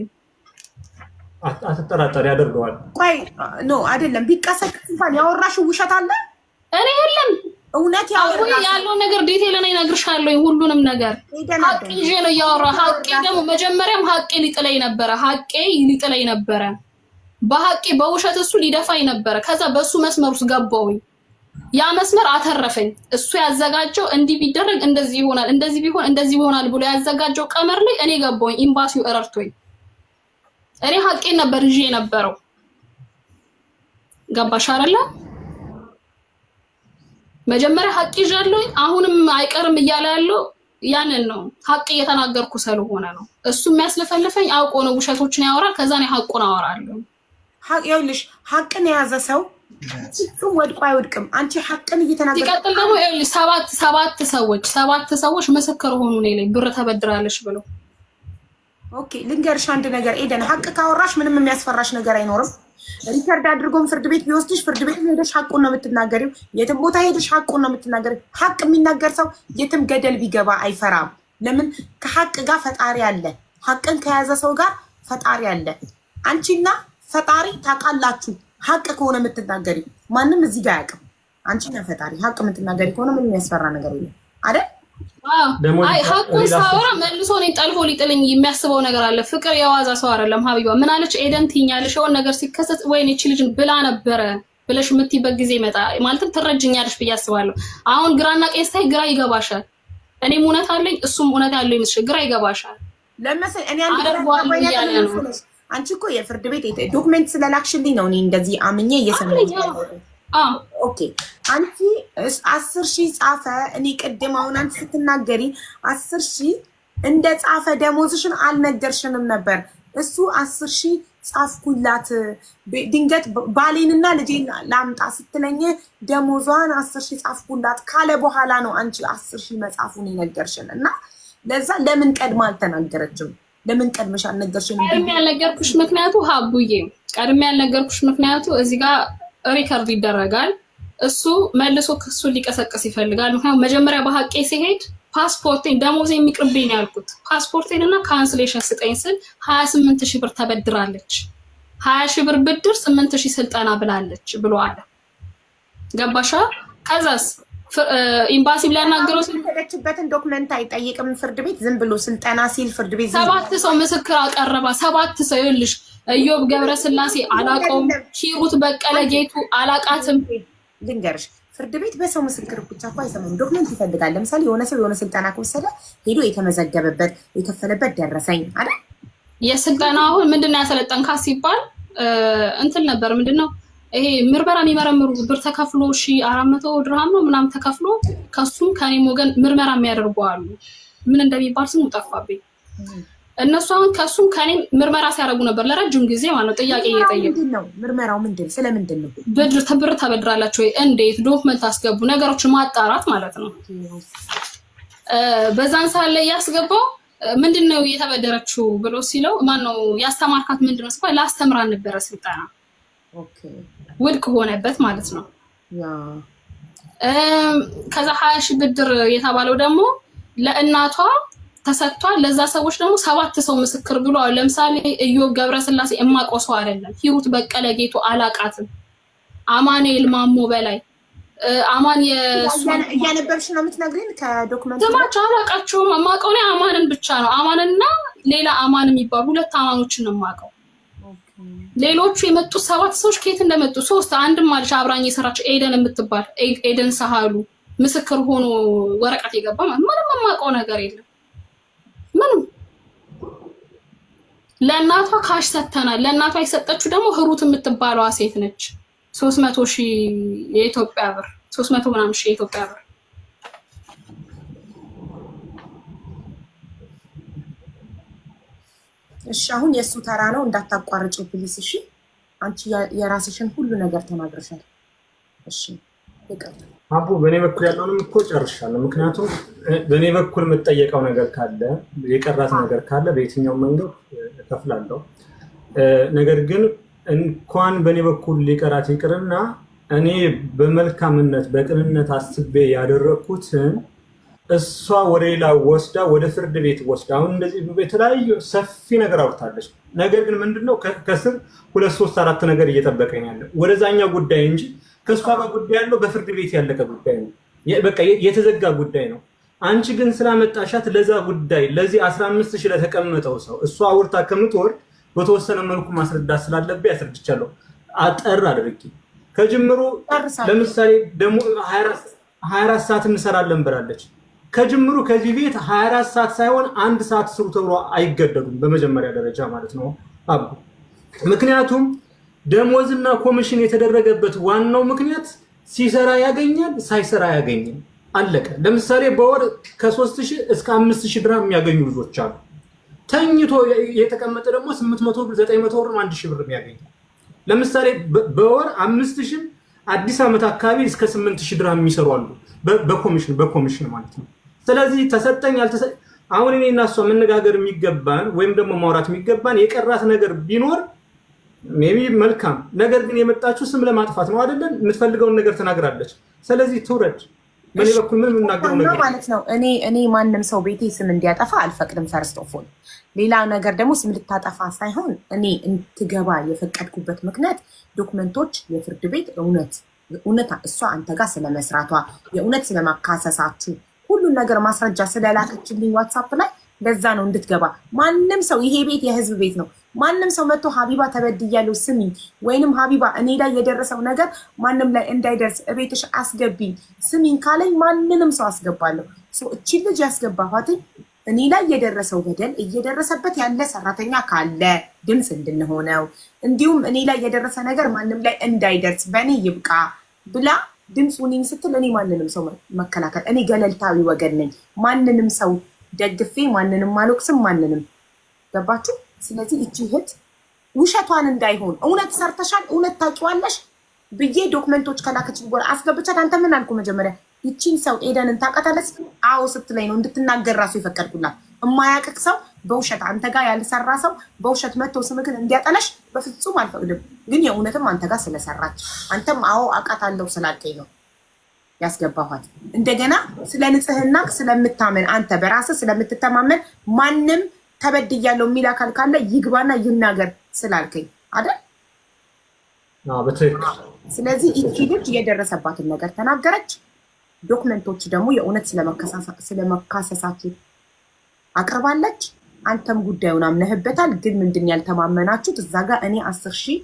አትጠራጠሪ፣ ያደርገዋል። ቆይ ኖ አይደለም፣ ቢቀሰቅስ እንኳን ያወራሽው ውሸት አለ። እኔ የለም እውነት ያለው ነገር ዲቴል ላይ እነግርሻለሁ። ሁሉንም ነገር ሀቅ ይዤ ነው እያወራሁ። ሀቄ ደግሞ መጀመሪያም ሀቄ ሊጥለኝ ነበረ። በሀቄ በውሸት እሱ ሊደፋኝ ነበረ። ከዛ በሱ መስመር ውስጥ ገባሁኝ። ያ መስመር አተረፈኝ። እሱ ያዘጋጀው እንዲህ ቢደረግ እንደዚህ ይሆናል፣ እንደዚህ ቢሆን እንደዚህ ይሆናል ብሎ ያዘጋጀው ቀመር ላይ እኔ ገባሁኝ። ኤምባሲው እረርቶኝ እኔ ሀቄን ነበር ይዤ የነበረው። ገባሽ አይደለ? መጀመሪያ ሀቅ ይዣለሁ። አሁንም አይቀርም እያለ ያለው ያንን ነው። ሀቅ እየተናገርኩ ስለሆነ ነው። እሱ የሚያስለፈልፈኝ አውቆ ነው። ውሸቶችን ያወራል። ከዛ እኔ ሀቁን አወራለሁ። ይኸውልሽ ሀቅን የያዘ ሰው እሱም ወድቆ አይወድቅም። አንቺ ሀቅን እየተናገርሽ ሲቀጥል ደግሞ ይኸውልሽ ሰባት ሰዎች ምስክር ሆኑ ነው ላይ ብር ተበድራለሽ ብለው። ኦኬ ልንገርሽ አንድ ነገር ኤደን፣ ሀቅ ካወራሽ ምንም የሚያስፈራሽ ነገር አይኖርም። ሪከርድ አድርጎም ፍርድ ቤት ቢወስድሽ ፍርድ ቤት ሄደሽ ሀቁን ነው የምትናገሪው። የትም ቦታ ሄደሽ ሀቁን ነው የምትናገሪው። ሀቅ የሚናገር ሰው የትም ገደል ቢገባ አይፈራም። ለምን? ከሀቅ ጋር ፈጣሪ አለ። ሀቅን ከያዘ ሰው ጋር ፈጣሪ አለ። አንቺና ፈጣሪ ታውቃላችሁ። ሀቅ ከሆነ የምትናገሪ ማንም እዚህ ጋር አያውቅም። አንቺና ፈጣሪ ሀቅ የምትናገሪ ከሆነ ምንም የሚያስፈራ ነገር የለም አይደል? አይ ሀቁን ሳወራ መልሶ እኔን ጠልፎ ሊጥልኝ የሚያስበው ነገር አለ። ፍቅር የዋዛ ሰው አይደለም። ሀቢባ ምን አለች? ኤደን ትኛለሽ የሆነ ነገር ሲከሰት ወይኔ እቺ ልጅ ብላ ነበረ ብለሽ የምትይበት ጊዜ ይመጣ ማለትም ትረጅኛለሽ ብዬ አስባለሁ። አሁን ግራና ቀኝ ስታይ ግራ ይገባሻል። እኔም እውነት አለኝ እሱም እውነት ያለው ይመስልሽ ግራ ይገባሻል። ለምሳሌ እኔ አንቺ እኮ የፍርድ ቤት ዶክመንት ስለላክሽልኝ ነው እኔ እንደዚህ አምኜ እየሰማኝ ኦኬ አንቺ 10,000 ጻፈ። እኔ ቅድም አሁን አንቺ ስትናገሪ 10,000 እንደ ጻፈ ደሞዝሽን አልነገርሽንም ነበር። እሱ 10,000 ጻፍኩላት ድንገት ባሌንና ልጄን ላምጣ ስትለኝ ደሞዟን 10,000 ጻፍኩላት ካለ በኋላ ነው አንቺ 10,000 መጻፉን የነገርሽን እና ለዛ ለምን ቀድማ አልተናገረችም? ለምን ቀድመሽ አልነገርሽንም? ቀድሜ ያልነገርኩሽ ምክንያቱ ሀቡዬ ቀድሜ ያልነገርኩሽ ምክንያቱ እዚህ ጋር ሪከርድ ይደረጋል። እሱ መልሶ ክሱን ሊቀሰቅስ ይፈልጋል። ምክንያቱም መጀመሪያ በሐቄ ሲሄድ ፓስፖርቴን ደሞዝ የሚቅርብኝ ያልኩት ፓስፖርቴን እና ካንስሌሽን ስጠኝ ስል 28,000 ብር ተበድራለች። 20,000 ብር ብድር 8,000 ስልጠና ብላለች ብሎ አለ። ገባሻ? ከዛስ ኤምባሲ ሊያናገረው ስለተደችበትን ዶክመንት አይጠይቅም ፍርድ ቤት። ዝም ብሎ ስልጠና ሲል ፍርድ ቤት 7 ሰው ምስክር አቀረባ። 7 ሰው ይልሽ እዮብ ገብረስላሴ አላቀውም፣ ሂሩት በቀለ ጌቱ አላቃትም። ልንገርሽ ፍርድ ቤት በሰው ምስክር ብቻ እኮ አይሰማም፣ ዶክመንት ይፈልጋል። ለምሳሌ የሆነ ሰው የሆነ ስልጠና ከወሰደ ሄዶ የተመዘገበበት የከፈለበት ደረሰኝ አይደል? የስልጠና አሁን ምንድነው ያሰለጠንካ ሲባል እንትን ነበር ምንድነው ይሄ ምርመራ የሚመረምሩ ብር ተከፍሎ 400 ድርሃም ነው ምናምን ተከፍሎ ከሱም ከኔም ወገን ምርመራ የሚያደርጉ አሉ። ምን እንደሚባል ስሙ ጠፋብኝ። እነሱ አሁን ከሱም ከኔም ምርመራ ሲያደርጉ ነበር ለረጅም ጊዜ ማለት ነው። ጥያቄ እየጠየቁ ነው። ምርመራው ምንድን ስለምንድን ነው? ብር ተበድራላችሁ ወይ እንዴት ዶክመንት አስገቡ ነገሮችን ማጣራት ማለት ነው። በዛን ሰዓት ላይ ያስገባው ምንድነው እየተበደረችው ብሎ ሲለው ማነው ያስተማርካት ምንድነው ሲባል ላስተምራን ነበረ ስልጠና ውድቅ ሆነበት ማለት ነው። ከዛ 20,000 ብድር የተባለው ደግሞ ለእናቷ ተሰጥቷል። ለዛ ሰዎች ደግሞ 7 ሰው ምስክር ብለዋል። ለምሳሌ እዮብ ገብረስላሴ እማቆሶ አይደለም፣ ሂሩት በቀለ ጌቱ አላቃትም፣ አማኑኤል ማሞ በላይ አማን እያነበብሽ ነው የምትነግሪን ከዶክመንት ስማቸው አላቃቸውም። የማውቀው እኔ አማንን ብቻ ነው። አማንና ሌላ አማን የሚባሉ 2 አማኖችን ነው የማውቀው። ሌሎቹ የመጡት 7 ሰዎች ከየት እንደመጡ 3 አንድም አለች አብራኝ የሰራችው ኤደን የምትባል ኤደን ሳሃሉ ምስክር ሆኖ ወረቀት የገባ ማለት ምንም የማውቀው ነገር የለም። ምንም ለእናቷ ካሽ ሰተናል። ለእናቷ የሰጠችው ደግሞ ህሩት የምትባለዋ ሴት ነች። 300,000 የኢትዮጵያ ብር 300 ምናምን ሺህ የኢትዮጵያ ብር። እሺ አሁን የእሱ ተራ ነው፣ እንዳታቋርጪው ፕሊስ። እሺ አንቺ የራስሽን ሁሉ ነገር ተናግረሻል። እሺ ይቀጥል። አቡ በእኔ በኩል ያለውንም እኮ ጨርሻለሁ። ምክንያቱም በእኔ በኩል የምጠየቀው ነገር ካለ የቀራት ነገር ካለ በየትኛው መንገድ እከፍላለሁ። ነገር ግን እንኳን በእኔ በኩል ሊቀራት ይቅርና እኔ በመልካምነት በቅንነት አስቤ ያደረኩትን እሷ ወደ ሌላ ወስዳ ወደ ፍርድ ቤት ወስዳ አሁን እንደዚህ የተለያዩ ሰፊ ነገር አውርታለች። ነገር ግን ምንድነው ከስር 2 3 4 ነገር እየጠበቀኝ ያለ ወደዛኛው ጉዳይ እንጂ ከሷ ጋር ጉዳይ ያለው በፍርድ ቤት ያለቀ ጉዳይ ነው። በቃ የተዘጋ ጉዳይ ነው። አንቺ ግን ስላመጣሻት ለዛ ጉዳይ ለዚህ 15,000 ለተቀመጠው ሰው እሷ አውርታ ከምትወርድ በተወሰነ መልኩ ማስረዳት ስላለብኝ አስረድቻለሁ። አጠር አድርጊ ከጅምሩ ለምሳሌ ደግሞ 24 ሰዓት እንሰራለን ብላለች። ከጅምሩ ከዚህ ቤት 24 ሰዓት ሳይሆን 1 ሰዓት ስሩ ተብሎ አይገደዱም በመጀመሪያ ደረጃ ማለት ነው አቡ። ምክንያቱም ደሞዝና ኮሚሽን የተደረገበት ዋናው ምክንያት ሲሰራ ያገኛል፣ ሳይሰራ ያገኛል። አለቀ። ለምሳሌ በወር ከ3,000 እስከ 5,000 ድርሃም የሚያገኙ ልጆች አሉ። ተኝቶ የተቀመጠ ደግሞ 800 ብር 900 ብር 1,000 ብር የሚያገኝ። ለምሳሌ በወር 5000 አዲስ ዓመት አካባቢ እስከ 8000 ድርሃም የሚሰሩ አሉ በኮሚሽን ማለት ነው። ስለዚህ ተሰጠኝ ያልተሰጠኝ አሁን እኔ እና እሷ መነጋገር የሚገባን ወይም ደግሞ ማውራት የሚገባን የቀራት ነገር ቢኖር ሜቢ መልካም ነገር ግን የመጣችው ስም ለማጥፋት ነው አይደለም? የምትፈልገውን ነገር ተናግራለች። ስለዚህ ትውረድ። በኔ በኩል ምን እናገረው ነገር ማለት ነው። እኔ ማንንም ሰው ቤቴ ስም እንዲያጠፋ አልፈቅድም። ፈርስት ኦፍ ኦል ሌላ ነገር ደግሞ ስም ልታጠፋ ሳይሆን እኔ እንትገባ የፈቀድኩበት ምክንያት ዶክመንቶች የፍርድ ቤት እውነት እሷ አንተ ጋር ስለመስራቷ የእውነት ስለማካሰሳችሁ ሁሉን ነገር ማስረጃ ስለላከችልኝ ዋትስአፕ ላይ ለዛ ነው እንድትገባ። ማንም ሰው ይሄ ቤት የህዝብ ቤት ነው። ማንም ሰው መጥቶ ሀቢባ ተበድያለሁ ስሚኝ፣ ወይንም ሀቢባ እኔ ላይ የደረሰው ነገር ማንም ላይ እንዳይደርስ እቤትሽ አስገቢኝ ስሚኝ ካለኝ ማንንም ሰው አስገባለሁ። እቺ ልጅ ያስገባኋት እኔ ላይ የደረሰው በደል እየደረሰበት ያለ ሰራተኛ ካለ ድምፅ እንድንሆነው እንዲሁም እኔ ላይ የደረሰ ነገር ማንም ላይ እንዳይደርስ በእኔ ይብቃ ብላ ድምፅ ሁኚኝ ስትል እኔ ማንንም ሰው መከላከል እኔ ገለልታዊ ወገን ነኝ። ማንንም ሰው ደግፌ ማንንም አልወቅስም። ማንንም ገባችሁ? ስለዚህ እቺ እህት ውሸቷን እንዳይሆን እውነት ሰርተሻል እውነት ታውቂዋለሽ ብዬ ዶክመንቶች ከላከች በኋላ አስገብቻት አንተ ምን አልኩ መጀመሪያ ይቺን ሰው ኤደንን ታውቃታለች? አዎ ስትለኝ ነው እንድትናገር ራሱ የፈቀድኩላት። የማያውቅ ሰው በውሸት አንተ ጋር ያልሰራ ሰው በውሸት መጥቶ ስምክን እንዲያጠለሽ በፍጹም አልፈቅድም። ግን የእውነትም አንተ ጋር ስለሰራች አንተም አዎ አውቃታለሁ ስላልከኝ ነው ያስገባኋት። እንደገና ስለ ንጽህና ስለምታመን አንተ በራስህ ስለምትተማመን ማንም ተበድያለሁ የሚል አካል ካለ ይግባና ይናገር ስላልከኝ አይደል? በትክክል። ስለዚህ እቺ ልጅ የደረሰባትን ነገር ተናገረች። ዶክመንቶች ደግሞ የእውነት ስለመካሰሳችሁ አቅርባለች። አንተም ጉዳዩን አምነህበታል። ግን ምንድን ያልተማመናችሁት እዛ ጋር እኔ 10,000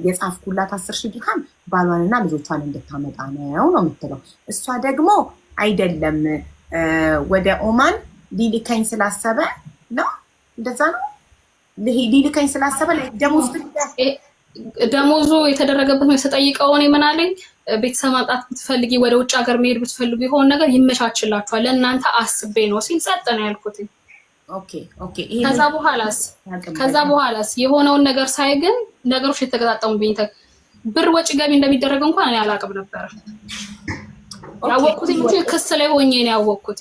የጻፍኩላት 10,000 ድርሃም ባሏንና ልጆቿን እንድታመጣ ነው የምትለው። እሷ ደግሞ አይደለም ወደ ኦማን ሊልከኝ ስላሰበ ነው። እንደዛ ነው ሊልከኝ ስላሰበ ደሞዙ የተደረገበት ነው ተጠይቀው እኔ ምን አለኝ ቤተሰብ ማምጣት ብትፈልጊ ወደ ውጭ ሀገር መሄድ ብትፈልጉ የሆነ ነገር ይመቻችላችኋል ለእናንተ አስቤ ነው ሲል ጸጥ ነው ያልኩት። ከዛ በኋላስ የሆነውን ነገር ሳይ ግን ነገሮች የተገጣጠሙብኝ ብር ወጪ ገቢ እንደሚደረግ እንኳን እኔ አላውቅም ነበር። ያወቅኩት እንጂ ክስ ላይ ሆኜ ነው ያወቅኩት።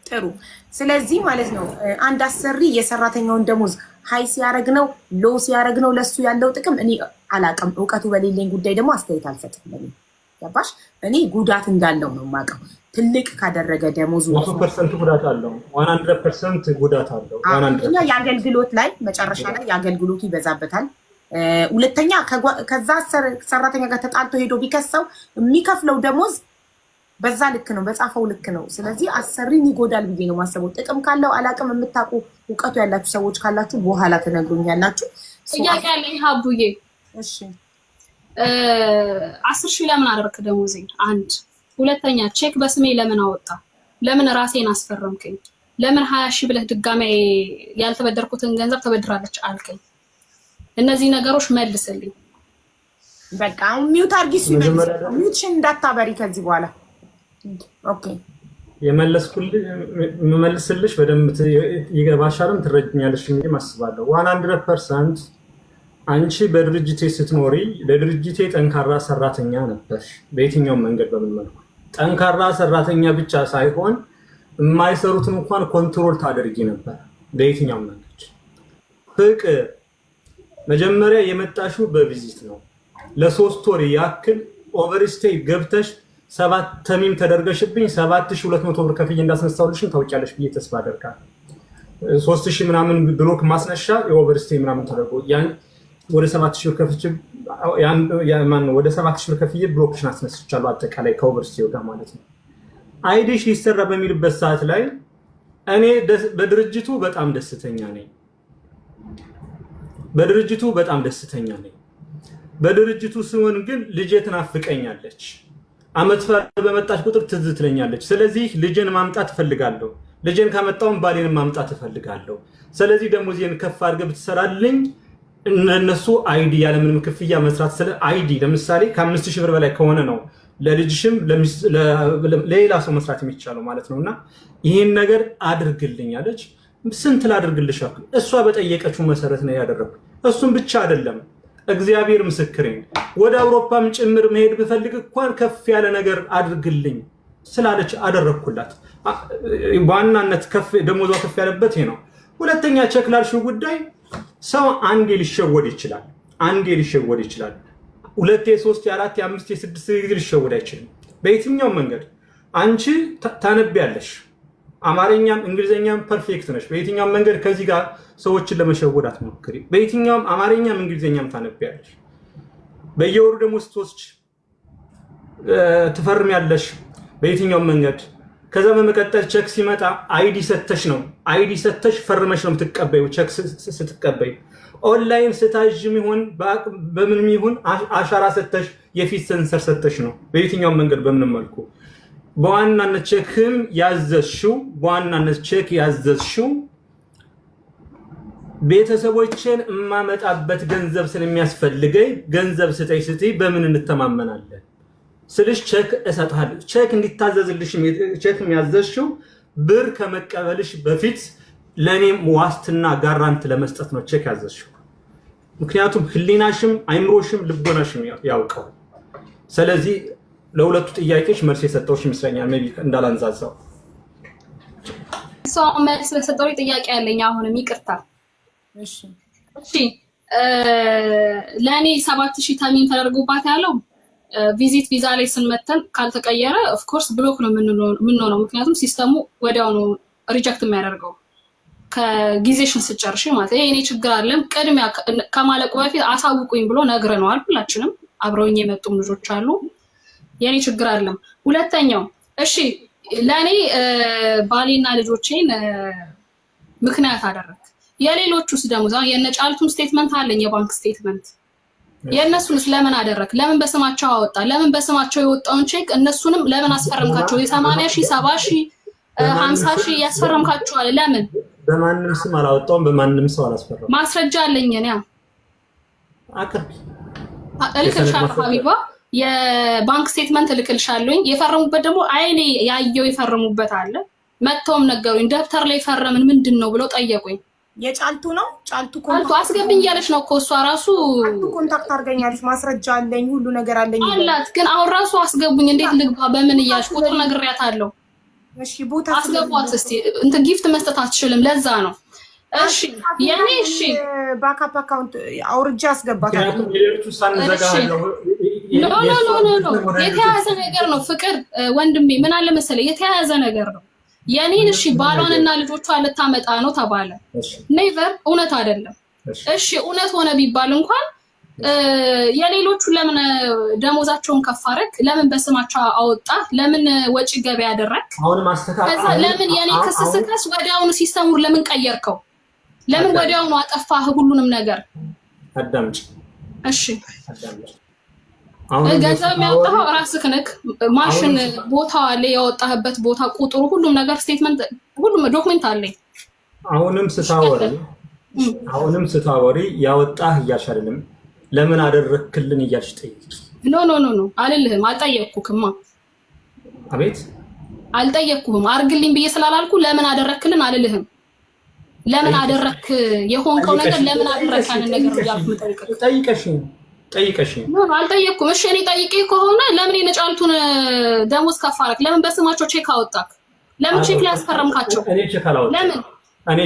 ጥሩ። ስለዚህ ማለት ነው አንድ አሰሪ የሰራተኛውን ደሞዝ ሃይ ሲያረግ ነው ሎ ሲያረግ ነው ለሱ ያለው ጥቅም እኔ አላውቅም። እውቀቱ በሌለኝ ጉዳይ ደግሞ አስተያየት አልሰጥም። ገባሽ? እኔ ጉዳት እንዳለው ነው የማውቀው። ትልቅ ካደረገ ደሞዙ 100% ጉዳት አለው፣ 100% ጉዳት አለው። እና የአገልግሎት ላይ መጨረሻ ላይ የአገልግሎቱ ይበዛበታል። ሁለተኛ ከዛ ሰራተኛ ጋር ተጣልቶ ሄዶ ቢከሰው የሚከፍለው ደሞዝ በዛ ልክ ነው፣ በጻፈው ልክ ነው። ስለዚህ አሰሪን ይጎዳል ብዬ ነው ማሰበው። ጥቅም ካለው አላውቅም። የምታውቁ እውቀቱ ያላችሁ ሰዎች ካላችሁ በኋላ ተነግሩኛላችሁ። ጥያቄ ያለኝ ሀቡዬ፣ እሺ 10,000 ለምን አደረክ ደሞዜ? አንድ ሁለተኛ ቼክ በስሜ ለምን አወጣ? ለምን ራሴን አስፈረምከኝ? ለምን 20,000 ብለህ ድጋሜ ያልተበደርኩትን ገንዘብ ተበድራለች አልከኝ? እነዚህ ነገሮች መልስልኝ። በቃ ሚውት አርጊስ ሚውትሽን እንዳታበሪ ከዚህ በኋላ ኦኬ። የመለስኩልሽ በደንብ ይገባሻልም ትረጅኛለሽ እንጂ ማስባለሁ 100% አንቺ በድርጅቴ ስትኖሪ ለድርጅቴ ጠንካራ ሰራተኛ ነበርሽ። በየትኛውም መንገድ በምን መልኩ ጠንካራ ሰራተኛ ብቻ ሳይሆን የማይሰሩትን እንኳን ኮንትሮል ታደርጊ ነበር በየትኛውም መንገድ። ፍቅር መጀመሪያ የመጣሽው በቪዚት ነው። ለ3 ወር ያክል ኦቨርስቴይ ገብተሽ 7 ተሚም ተደርገሽብኝ 7,200 ብር ከፍዬ እንዳስነሳውልሽን ታውቂያለሽ ብዬ ተስፋ አደርጋለሁ። 3,000 ምናምን ብሎክ ማስነሻ የኦቨርስቴይ ምናምን ተደርጎ ያን ወደ 7,000 ብር ከፍቼ ወደ 7,000 ብር ከፍዬ ብሎክሽን አስነስቻለሁ። አጠቃላይ ከኦቨርስቴይ ጋር ማለት ነው። አይዲሽ ይሰራ በሚልበት ሰዓት ላይ እኔ በድርጅቱ በጣም ደስተኛ ነኝ። በድርጅቱ ሲሆን ግን ልጄ ትናፍቀኛለች። አመት በመጣች ቁጥር ትዝ ትለኛለች። ስለዚህ ልጄን ማምጣት እፈልጋለሁ። ልጄን ካመጣውን ባሌን ማምጣት እፈልጋለሁ። ስለዚህ ደሞዜን ከፍ አድርገህ ብትሰራልኝ እነሱ አይዲ ያለምንም ክፍያ መስራት ስለ አይዲ ለምሳሌ ከ5,000 ብር በላይ ከሆነ ነው ለልጅሽም ለሌላ ሰው መስራት የሚቻለው ማለት ነውና ይሄን ነገር አድርግልኝ አለች። ስንት ላድርግልሽ? እሷ በጠየቀችው መሰረት ነው ያደረኩት። እሱም ብቻ አይደለም እግዚአብሔር ምስክሬ ወደ አውሮፓም ጭምር መሄድ ብፈልግ እንኳን ከፍ ያለ ነገር አድርግልኝ ስላለች አደረኩላት። በዋናነት ደሞዟ ከፍ ያለበት ይሄ ነው። ሁለተኛ ቼክ ላልሽው ጉዳይ ሰው አንዴ ሊሸወድ ይችላል። ሁለቴ፣ ሶስቴ፣ አራቴ፣ አምስቴ፣ ስድስት ጊዜ ሊሸወድ አይችልም። በየትኛው መንገድ አንቺ ታነቢያለሽ፣ አማርኛም እንግሊዘኛም ፐርፌክት ነሽ። በየትኛው መንገድ ከዚህ ጋር ሰዎችን ለመሸወድ አትሞክሪ። በየትኛውም አማርኛም እንግሊዘኛም ታነቢያለሽ። በየወሩ ደግሞ ስትወስጂ ትፈርሚያለሽ በየትኛው መንገድ። ከዛ በመቀጠል ቼክ ሲመጣ አይዲ ሰተሽ ፈርመሽ ነው የምትቀበዩ። ቼክ ስትቀበይ ኦንላይን ስታዥም ይሁን በምንም ይሁን አሻራ ሰተሽ የፊት ሰንሰር ሰተሽ ነው። በየትኛው መንገድ በምንም መልኩ በዋናነት ቼክ ያዘዝሽው ቤተሰቦችን እማመጣበት ገንዘብ ስለሚያስፈልገኝ ገንዘብ ስጠይ በምን እንተማመናለን ስልሽ ቼክ እሰጥሃለሁ። ቼክ እንዲታዘዝልሽ ቼክ የሚያዘዝሽው ብር ከመቀበልሽ በፊት ለኔም ዋስትና ጋራንት ለመስጠት ነው ቼክ ያዘዝሽው። ምክንያቱም ህሊናሽም አይምሮሽም ልቦናሽም ያውቀው። ስለዚህ ለሁለቱ ጥያቄዎች መልስ የሰጠሁሽ ይመስለኛል። ሜቢ እንዳላንዛዛው ሰው መልስ ለሰጠው ጥያቄ ያለኝ አሁንም ይቅርታ። እሺ ለኔ 7000 ተሚን ተደርጎባት ያለው ቪዚት ቪዛ ላይ ስንመተን ካልተቀየረ ኦፍ ኮርስ ብሎክ ነው የምንሆነው። ምክንያቱም ሲስተሙ ወዲያው ነው ሪጀክት የሚያደርገው ከጊዜሽን ስጨርሽ ማለት ነው። እኔ ችግር አለም ቅድሚያ ከማለቁ በፊት አሳውቁኝ ብሎ ነግረነዋል። ሁላችንም አብረውኝ የመጡም ልጆች አሉ። የኔ ችግር አለም። ሁለተኛው እሺ ለኔ ባሌና ልጆቼን ምክንያት አደረክ። የሌሎቹስ ደግሞ የነጫልቱም ስቴትመንት አለኝ፣ የባንክ ስቴትመንት። የእነሱንስ ለምን አደረክ? ለምን በስማቸው አወጣ? ለምን በስማቸው የወጣውን ቼክ እነሱንም ለምን አስፈረምካቸው? የ80,000 70,000 50,000 ያስፈረምካቸዋል። ለምን? በማንም ስም አላወጣውም፣ በማንም ሰው አላስፈረም። ማስረጃ አለኝ እኔ አቅርቢ እልክልሻለሁ ሀቢባ። የባንክ ስቴትመንት እልክልሻለሁኝ። የፈረሙበት ደግሞ አይኔ ያየው የፈረሙበት አለ። መጥተውም ነገሩኝ። ደብተር ላይ ፈረምን ምንድን ነው ብለው ጠየቁኝ። የጫልቱ ነው ጫልቱ አስገብኝ እያለች ነው እኮ እሷ ራሱ ኮንታክት አድርገኛለች። ማስረጃ አለኝ ሁሉ ነገር አለኝ አላት። ግን አሁን ራሱ አስገቡኝ እንዴት ልግባ በምን እያልሽ ቁጥር ነግሬያታለሁ። እሺ ቦታ አስገቧት እስቲ። እንትን ጊፍት መስጠት አትችልም፣ ለዛ ነው። እሺ የኔ እሺ ባካፕ አካውንት አውርጃ አስገባታለሁ። ኖ የተያዘ ነገር ነው ፍቅር ወንድሜ። ምን አለ መሰለህ የተያዘ ነገር ነው። የኔን እሺ ባሏንና ልጆቿን ልታመጣ ነው ተባለ። ኔቨር እውነት አይደለም። እሺ እውነት ሆነ ቢባል እንኳን የሌሎቹ ለምን ደሞዛቸውን ከፋረክ? ለምን በስማቸው አወጣ? ለምን ወጪ ገቢ ያደረክ? ከዛ ለምን የኔ ክስ ስከስ ወዲያውኑ ሲስተሙን ለምን ቀየርከው? ለምን ወዲያውኑ አጠፋህ ሁሉንም ነገር? አዳምጪ እሺ ገንዘብ የሚያወጣው ራስህ ነህ። ማሽን ቦታ አለ፣ ያወጣህበት ቦታ ቁጥሩ፣ ሁሉም ነገር ስቴትመንት፣ ሁሉም ዶክመንት አለኝ። አሁንም ስታወሪ ያወጣህ እያልሽ አይደለም፣ ለምን አደረክልን እያልሽ ጠይቂ። ኖ አልልህም። አልጠየቅኩህማ። አቤት አልጠየቅኩህም። አርግልኝ ብዬ ስላላልኩ ለምን አደረክልን አልልህም። ለምን አደረክ የሆንከው ነገር ለምን አደረካን ነገር ያልኩ ጠይቀሽኝ ነው። አልጠየቅኩም። እሺ እኔ ጠይቄ ከሆነ ለምን የነጫልቱን ደሞዝ ከፋረክ? ለምን በስማቸው ቼክ አወጣክ? ለምን ቼክ ላይ አስፈረምካቸው? እኔ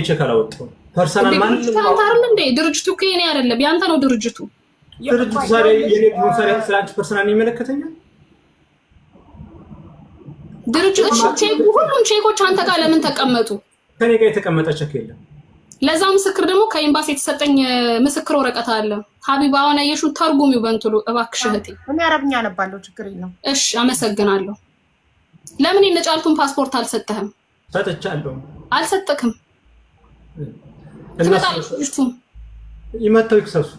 ቼክ አላወጣሁም። ፐርሰናል ማን ታንታርም እንዴ? ድርጅቱ እኮ የኔ አይደለም ያንተ ነው ድርጅቱ። ድርጅቱ ዛሬ የኔ ፕሮፋይል ስላንቺ ፐርሰናል ይመለከተኛል። ድርጅቱ ቼክ፣ ሁሉም ቼኮች አንተ ጋር ለምን ተቀመጡ? ከኔ ጋር የተቀመጠ ቼክ የለም። ለዛ ምስክር ደግሞ ከኤምባሲ የተሰጠኝ ምስክር ወረቀት አለ። ሀቢባ አሁን አየሽው፣ ተርጉሚው በእንትሉ እባክሽ እህቴ። እኔ አረብኛ አነባለሁ፣ ችግር የለም። እሺ አመሰግናለሁ። ለምን የነጫልቱን ፓስፖርት አልሰጠህም? ሰጥቻለሁ። አልሰጠክም። እነሱ ይመጣው ይክሰሱ፣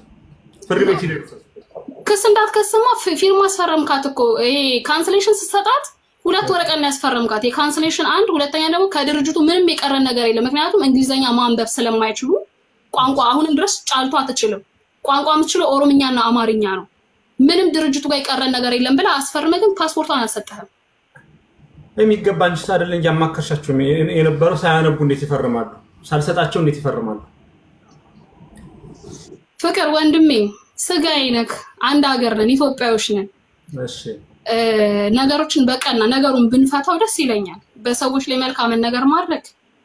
ፍርድ ቤት ይደርሳል። ክስ እንዳትከስማ ፊርማ አስፈረምካት እኮ። ይሄ ካንስሌሽን ስትሰጣት ሁለት ወረቀት ነው ያስፈረምካት። የካንስሌሽን አንድ፣ ሁለተኛ ደግሞ ከድርጅቱ ምንም የቀረ ነገር የለም። ምክንያቱም እንግሊዘኛ ማንበብ ስለማይችሉ ቋንቋ አሁንም ድረስ ጫልቱ አትችልም። ቋንቋ የምትችለው ኦሮምኛና አማርኛ ነው። ምንም ድርጅቱ ጋር የቀረ ነገር የለም ብለህ አስፈርመህ ግን ፓስፖርቷን አልሰጠህም። የሚገባኝ አይደለ እንጂ አማከርሻቸው የነበረው ሳያነቡ እንዴት ይፈርማሉ? ሳልሰጣቸው እንዴት ይፈርማሉ? ፍቅር ወንድሜ ስጋዬ ነክ አንድ ሀገር ነን፣ ኢትዮጵያዎች ነን። እሺ ነገሮችን በቀና ነገሩን ብንፈታው ደስ ይለኛል። በሰዎች ላይ መልካምን ነገር ማድረግ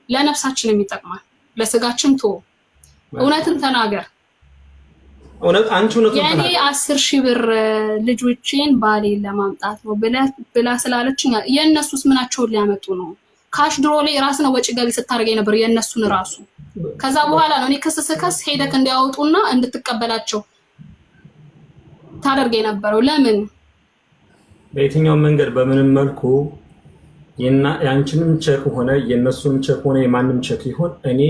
ለነፍሳችንም ይጠቅማል፣ ለስጋችን ቶ እውነትን ተናገር። እውነት አንቺ እውነቱን ያኔ 10,000 ብር ልጆቼን ባሌን ለማምጣት ነው ብላ ስላለችኝ የእነሱስ ምናቸውን ሊያመጡ ነው? ካሽ ድሮ ላይ ራስ ነው ወጪ ገቢ ስታደርገኝ ነበር የእነሱን ራሱ። ከዛ በኋላ ነው እኔ ክስ ሄደክ እንዲያወጡና እንድትቀበላቸው ታደርገኝ ነበረው። ለምን በየትኛው መንገድ በምንም መልኩ ያንቺንም ቼክ ሆነ የነሱንም ቼክ ሆነ የማንም ቼክ ይሁን እኔ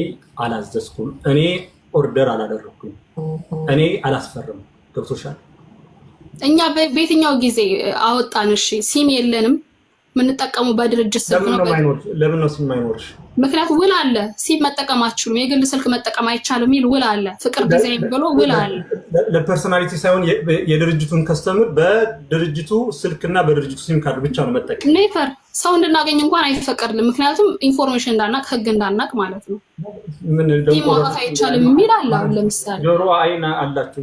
አላዘዝኩም፣ እኔ ኦርደር አላደረኩም፣ እኔ አላስፈርም። ገብቶሻል? እኛ በየትኛው ጊዜ አወጣን? እሺ ሲም የለንም፣ የምንጠቀመው በድርጅት ስልክ ነው። ለምን ነው ሲም አይኖርሽ? ምክንያቱም ውል አለ። ሲም መጠቀም አትችሉም፣ የግል ስልክ መጠቀም አይቻልም የሚል ውል አለ። ፍቅር ዲዛይን ብሎ ውል አለ። ለፐርሰናሊቲ ሳይሆን የድርጅቱን ከስተምር በድርጅቱ ስልክና በድርጅቱ ሲም ካርድ ብቻ ነው መጠቀም። ኔቨር ሰው እንድናገኝ እንኳን አይፈቀድልም። ምክንያቱም ኢንፎርሜሽን እንዳናቅ ህግ እንዳናቅ ማለት ነው። ምን ማውጣት አይቻልም የሚል አለ። አሁን ለምሳሌ ጆሮ አይን አላችሁ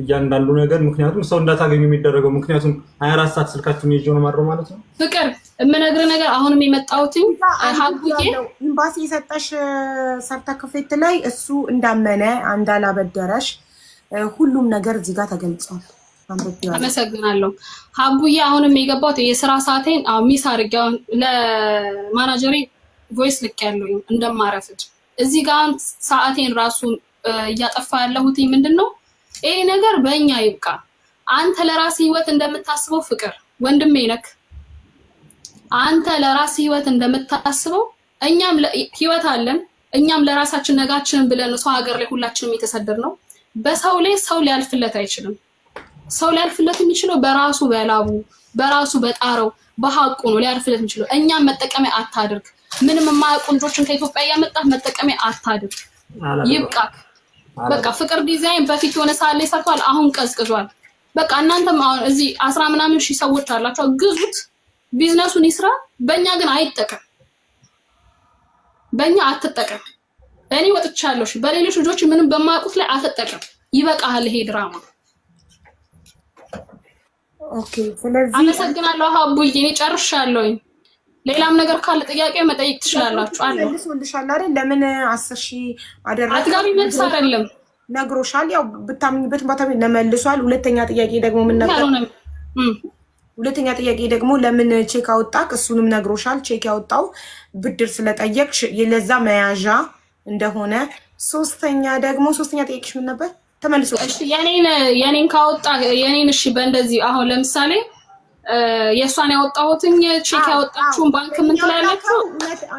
እያንዳንዱ ነገር ምክንያቱም ሰው እንዳታገኙ የሚደረገው ምክንያቱም 24 ሰዓት ስልካችሁን ይዤ ነው ማድረው ማለት ነው። ፍቅር የምነግርህ ነገር አሁንም የመጣሁትኝ ሀቡዬ ኤምባሲ የሰጠሽ ሰርተክፌት ላይ እሱ እንዳመነ እንዳላበደረሽ ሁሉም ነገር እዚህ ጋር ተገልጿል። አመሰግናለሁ ሀቡዬ። አሁንም የገባሁት የስራ ሰዓቴን ሚስ አድርጌ ለማናጀሪ ቮይስ ልኬያለሁኝ እንደማረፍድ። እዚህ ጋር ሰዓቴን ራሱ እያጠፋ ያለሁት ምንድነው? ይሄ ነገር በእኛ ይብቃ። አንተ ለራስ ህይወት እንደምታስበው ፍቅር ወንድሜ ነክ አንተ ለራስ ህይወት እንደምታስበው እኛም ህይወት አለን። እኛም ለራሳችን ነጋችንን ብለን ሰው ሀገር ላይ ሁላችንም የተሰደድ ነው። በሰው ላይ ሰው ሊያልፍለት አይችልም። ሰው ሊያልፍለት የሚችለው በራሱ በላቡ በራሱ በጣረው በሐቁ ነው ሊያልፍለት የሚችለው። እኛም መጠቀሚያ አታድርግ። ምንም የማያውቁ ልጆችን ከኢትዮጵያ እያመጣህ መጠቀሚያ አታድርግ። ይብቃክ። በቃ ፍቅር ዲዛይን በፊት የሆነ ሰዓት ላይ ሰርቷል፣ አሁን ቀዝቅዟል። በቃ እናንተም አሁን እዚህ 10 ምናምን ሺህ ሰዎች አላችሁ፣ ግዙት፣ ቢዝነሱን ይስራ። በእኛ ግን አይጠቀም፣ በእኛ አትጠቀም። እኔ ወጥቻለሁ፣ በሌሎች ልጆች ምንም በማያውቁት ላይ አትጠቀም። ይበቃሃል ይሄ ድራማ። ኦኬ ስለዚህ አመሰግናለሁ ሀቡዬ፣ እኔ ጨርሻለሁኝ። ሌላም ነገር ካለ ጥያቄ መጠየቅ ትችላላችሁ። አለ መልሶልሻል አይደል? ለምን 10,000 አደረገ? አጥጋቢ መልስ አይደለም ነግሮሻል። ያው ብታምኝበት ባታሚ ለመልሷል። ሁለተኛ ጥያቄ ደግሞ ምን ነበር? ሁለተኛ ጥያቄ ደግሞ ለምን ቼክ አወጣክ? እሱንም ነግሮሻል። ቼክ ያወጣው ብድር ስለጠየቅሽ ለዛ መያዣ እንደሆነ። ሶስተኛ ጥያቄሽ ምን ነበር? ተመልሶ እሺ የኔን ካወጣ የኔን እሺ፣ በእንደዚህ አሁን ለምሳሌ የሷን ያወጣሁትኝ ቼክ ያወጣችሁን ባንክ ምን ትላላችሁ?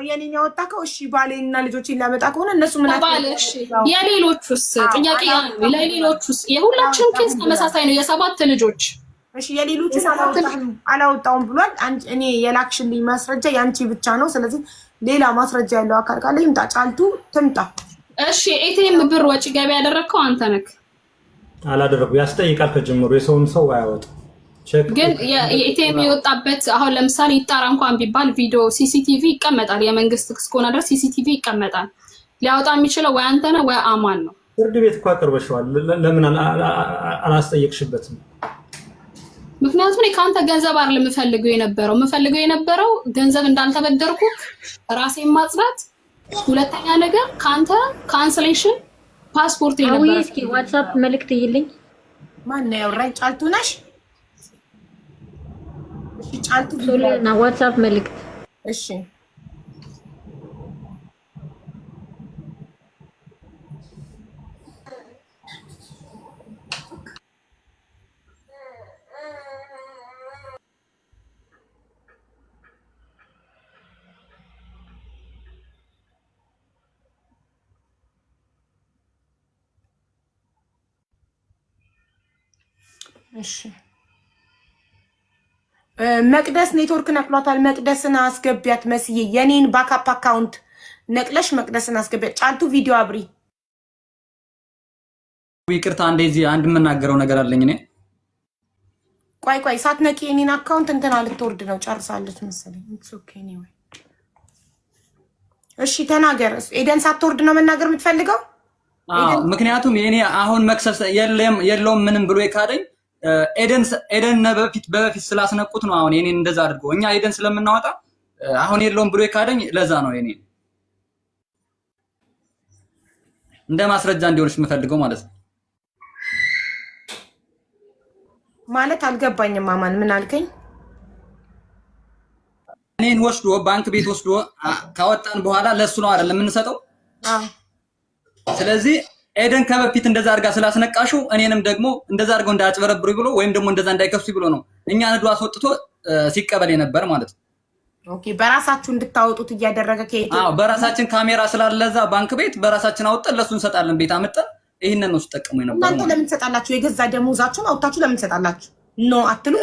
የኔን ያወጣከው እሺ፣ ባሌና ልጆችን ላመጣ ከሆነ እነሱ ምን ባለ እሺ፣ የሌሎቹስ ጥያቄ የሌሎቹስ የሁላችንም ኬስ ተመሳሳይ ነው። የ7 ልጆች እሺ፣ የሌሎቹ አላወጣውም ብሏል። እኔ የላክሽልኝ ማስረጃ ያንቺ ብቻ ነው። ስለዚህ ሌላ ማስረጃ ያለው አካል ካለ ይምጣ፣ ጫልቱ ትምጣ። እሺ፣ ኤቲኤም ብር ወጪ ገቢ ያደረግከው አንተ ነህ? አላደረኩም። ያስጠይቃል ከጀምሮ የሰውን ሰው አያወጣ ግን የኤቲኤም የወጣበት አሁን ለምሳሌ ይጣራ እንኳን ቢባል ቪዲዮ ሲሲቲቪ ይቀመጣል። የመንግስት እስከሆነ ድረስ ሲሲቲቪ ይቀመጣል። ሊያወጣ የሚችለው ወይ አንተ ነህ ወይ አማን ነው። ፍርድ ቤት እኮ አቅርበሽዋል። ለምን አላስጠየቅሽበትም? ምክንያቱም ከአንተ ገንዘብ አይደለም የምፈልገው የነበረው ገንዘብ እንዳልተበደርኩ ራሴን ማጽዳት። ሁለተኛ ነገር ከአንተ ካንስሌሽን ፓስፖርት የነበረ። እስኪ ዋትስአፕ መልእክት ይልኝ። ማን ነው ያወራኝ? ጫልቱ ነሽ? እሺ ጫልቱ ሶሊና ዋትስአፕ መልእክት። እሺ እሺ መቅደስ ኔትወርክ ነቅሏታል። መቅደስን አስገቢያት መስዬ፣ የኔን ባካፕ አካውንት ነቅለሽ መቅደስን አስገቢያት። ጫልቱ ቪዲዮ አብሪ። ይቅርታ እንደዚህ አንድ የምናገረው ነገር አለኝ። እኔ ቆይ ሳትነቂ የኔን አካውንት እንትና ልትወርድ ነው፣ ጨርሳለች መሰለኝ። ኢትስ ኦኬ ኤኒዌይ። እሺ ተናገር። ኤደን ሳትወርድ ነው መናገር የምትፈልገው? ምክንያቱም የኔ አሁን መክሰስ የለውም ምንም ብሎ የካደኝ ኤደን በፊት ስላስነቁት ነው። አሁን የኔን እንደዛ አድርጎ እኛ ኤደን ስለምናወጣ አሁን የለውም ብሎ የካደኝ ለዛ ነው የኔ እንደ ማስረጃ እንዲሆንሽ የምፈልገው ማለት ነው። ማለት አልገባኝም። ማማን ምን አልከኝ? እኔን ወስዶ ባንክ ቤት ወስዶ ካወጣን በኋላ ለሱ ነው አይደል የምንሰጠው? ስለዚህ ኤደን ከበፊት እንደዛ አድርጋ ስላስነቃሽው እኔንም ደግሞ እንደዛ አድርገው እንዳያጭበረብሩ ብሎ ወይም ደግሞ እንደዛ እንዳይከፍሱ ብሎ ነው እኛ ነዱ አስወጥቶ ሲቀበል የነበር ማለት ነው። ኦኬ በራሳችሁ እንድታወጡት እያደረገ ከየት? በራሳችን ካሜራ ስላለዛ ባንክ ቤት በራሳችን አውጥተን ለሱ እንሰጣለን። ቤት አመጣን ይሄንን ነው ተጠቅሞ የነበር። እናንተ ለምን ትሰጣላችሁ? የገዛ ደሞዛችሁን አውጥታችሁ ለምን ትሰጣላችሁ? ኖ አትሉ።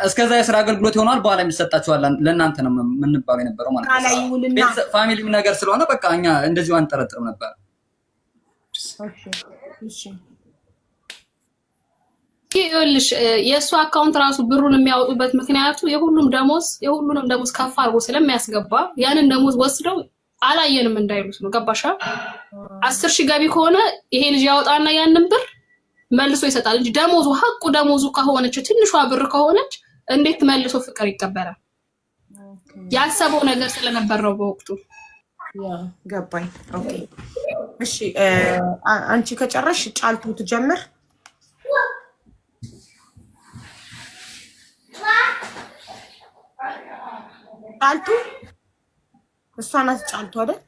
እስከዛ የስራ አገልግሎት ይሆናል በኋላ የሚሰጣችኋል። ለእናንተ ነው የምንባለው የነበረው ማለት ነው። ፋሚሊም ነገር ስለሆነ በቃ እኛ እንደዚሁ አንጠረጥርም ነበር። ይኸውልሽ የእሱ አካውንት ራሱ ብሩን የሚያወጡበት ምክንያቱ የሁሉንም ደሞዝ ከፍ አድርጎ ስለሚያስገባ ያንን ደሞዝ ወስደው አላየንም እንዳይሉት ነው። ገባሻ? 10,000 ገቢ ከሆነ ይሄ ልጅ ያወጣና ያንን ብር መልሶ ይሰጣል እንጂ ደሞዙ ሀቁ ደሞዙ ከሆነች ትንሿ ብር ከሆነች እንዴት መልሶ ፍቅር ይቀበላል? ያሰበው ነገር ስለነበር ነው በወቅቱ። ገባኝ። ኦኬ እሺ አንቺ ከጨረሽ ጫልቱ ትጀምር። ጫልቱ እሷ ናት ጫልቱ አይደል?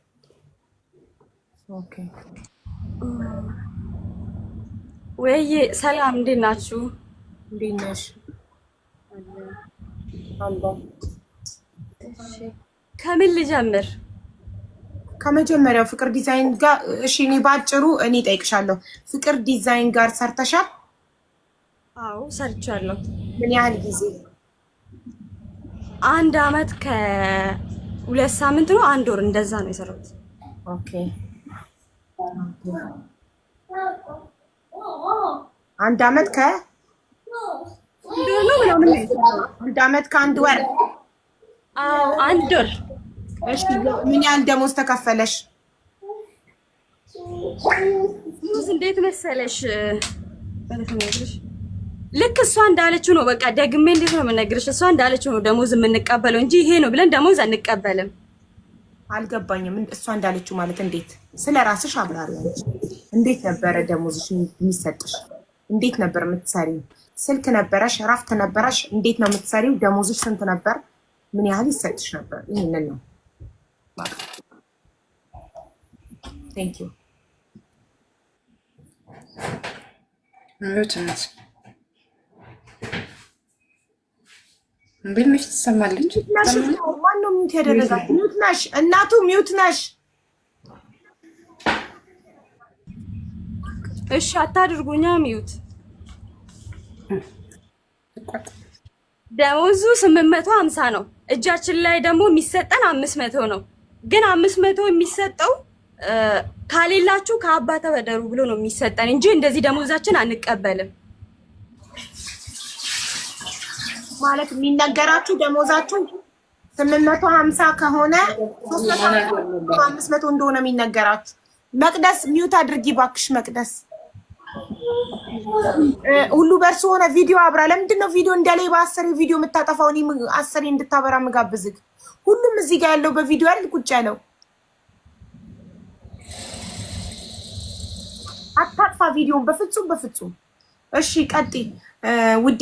ኦኬ ወይ ሰላም፣ እንዴት ናችሁ? እንዴት ነሽ? ከምን ልጀምር? ከመጀመሪያው ፍቅር ዲዛይን ጋር። እሺ እኔ ባጭሩ ጠይቅሻለሁ። ፍቅር ዲዛይን ጋር ሰርተሻል? አዎ ሰርቻለሁ። ምን ያህል ጊዜ? 1 አመት ከ2 ሳምንት ነው 1 ወር እንደዛ ነው የሰራሁት። ኦኬ 1 አመት ከ 1 አመት ከ1 ወር። አዎ 1 ወር። እሺ ምን ያህል ደሞዝ ተከፈለሽ? ደሞዝ እንዴት መሰለሽ በለተነግርሽ ልክ እሷ እንዳለችው ነው። በቃ ደግሜ እንዴት ነው የምነግርሽ? እሷ እንዳለችው ነው ደሞዝ የምንቀበለው እንጂ ይሄ ነው ብለን ደሞዝ አንቀበልም። አልገባኝም። እሷ እንዳለችው ማለት እንዴት? ስለ ራስሽ አብራሪ። እንዴት ነበረ ደሞዝሽ የሚሰጥሽ? እንዴት ነበር የምትሰሪው? ስልክ ነበረሽ? እረፍት ነበረሽ? እንዴት ነው የምትሰሪው? ደሞዝሽ ስንት ነበር? ምን ያህል ይሰጥሽ ነበር? ይሄንን ነው። ቴንክ ዩ ሩትነት ምን ትሰማለች? ማነው ሚውት ያደረጋት? ሚውት ነሽ እናቱ፣ ሚውት ነሽ። እሺ አታድርጉኛ ሚውት። ደሞዙ 850 ነው። እጃችን ላይ ደግሞ የሚሰጠን 500 ነው። ግን 500 የሚሰጠው ካሌላችሁ ከአባ ተበደሩ ብሎ ነው የሚሰጠን እንጂ እንደዚህ ደሞዛችን አንቀበልም። ማለት የሚነገራችሁ ደሞዛችሁ 850 ከሆነ 500 እንደሆነ የሚነገራችሁ። መቅደስ ሚውት አድርጊ ባክሽ መቅደስ። ሁሉ በርሱ ሆነ ቪዲዮ አብራ። ለምንድን ነው ቪዲዮ እንደሌባ 10 ቪዲዮ የምታጠፋው? እኔ 10 እንድታበራ ምጋብዝግ። ሁሉም እዚህ ጋር ያለው በቪዲዮ አይደል ቁጭ ያለው። አታጥፋ ቪዲዮን በፍጹም በፍጹም። እሺ ቀጥይ ውዴ።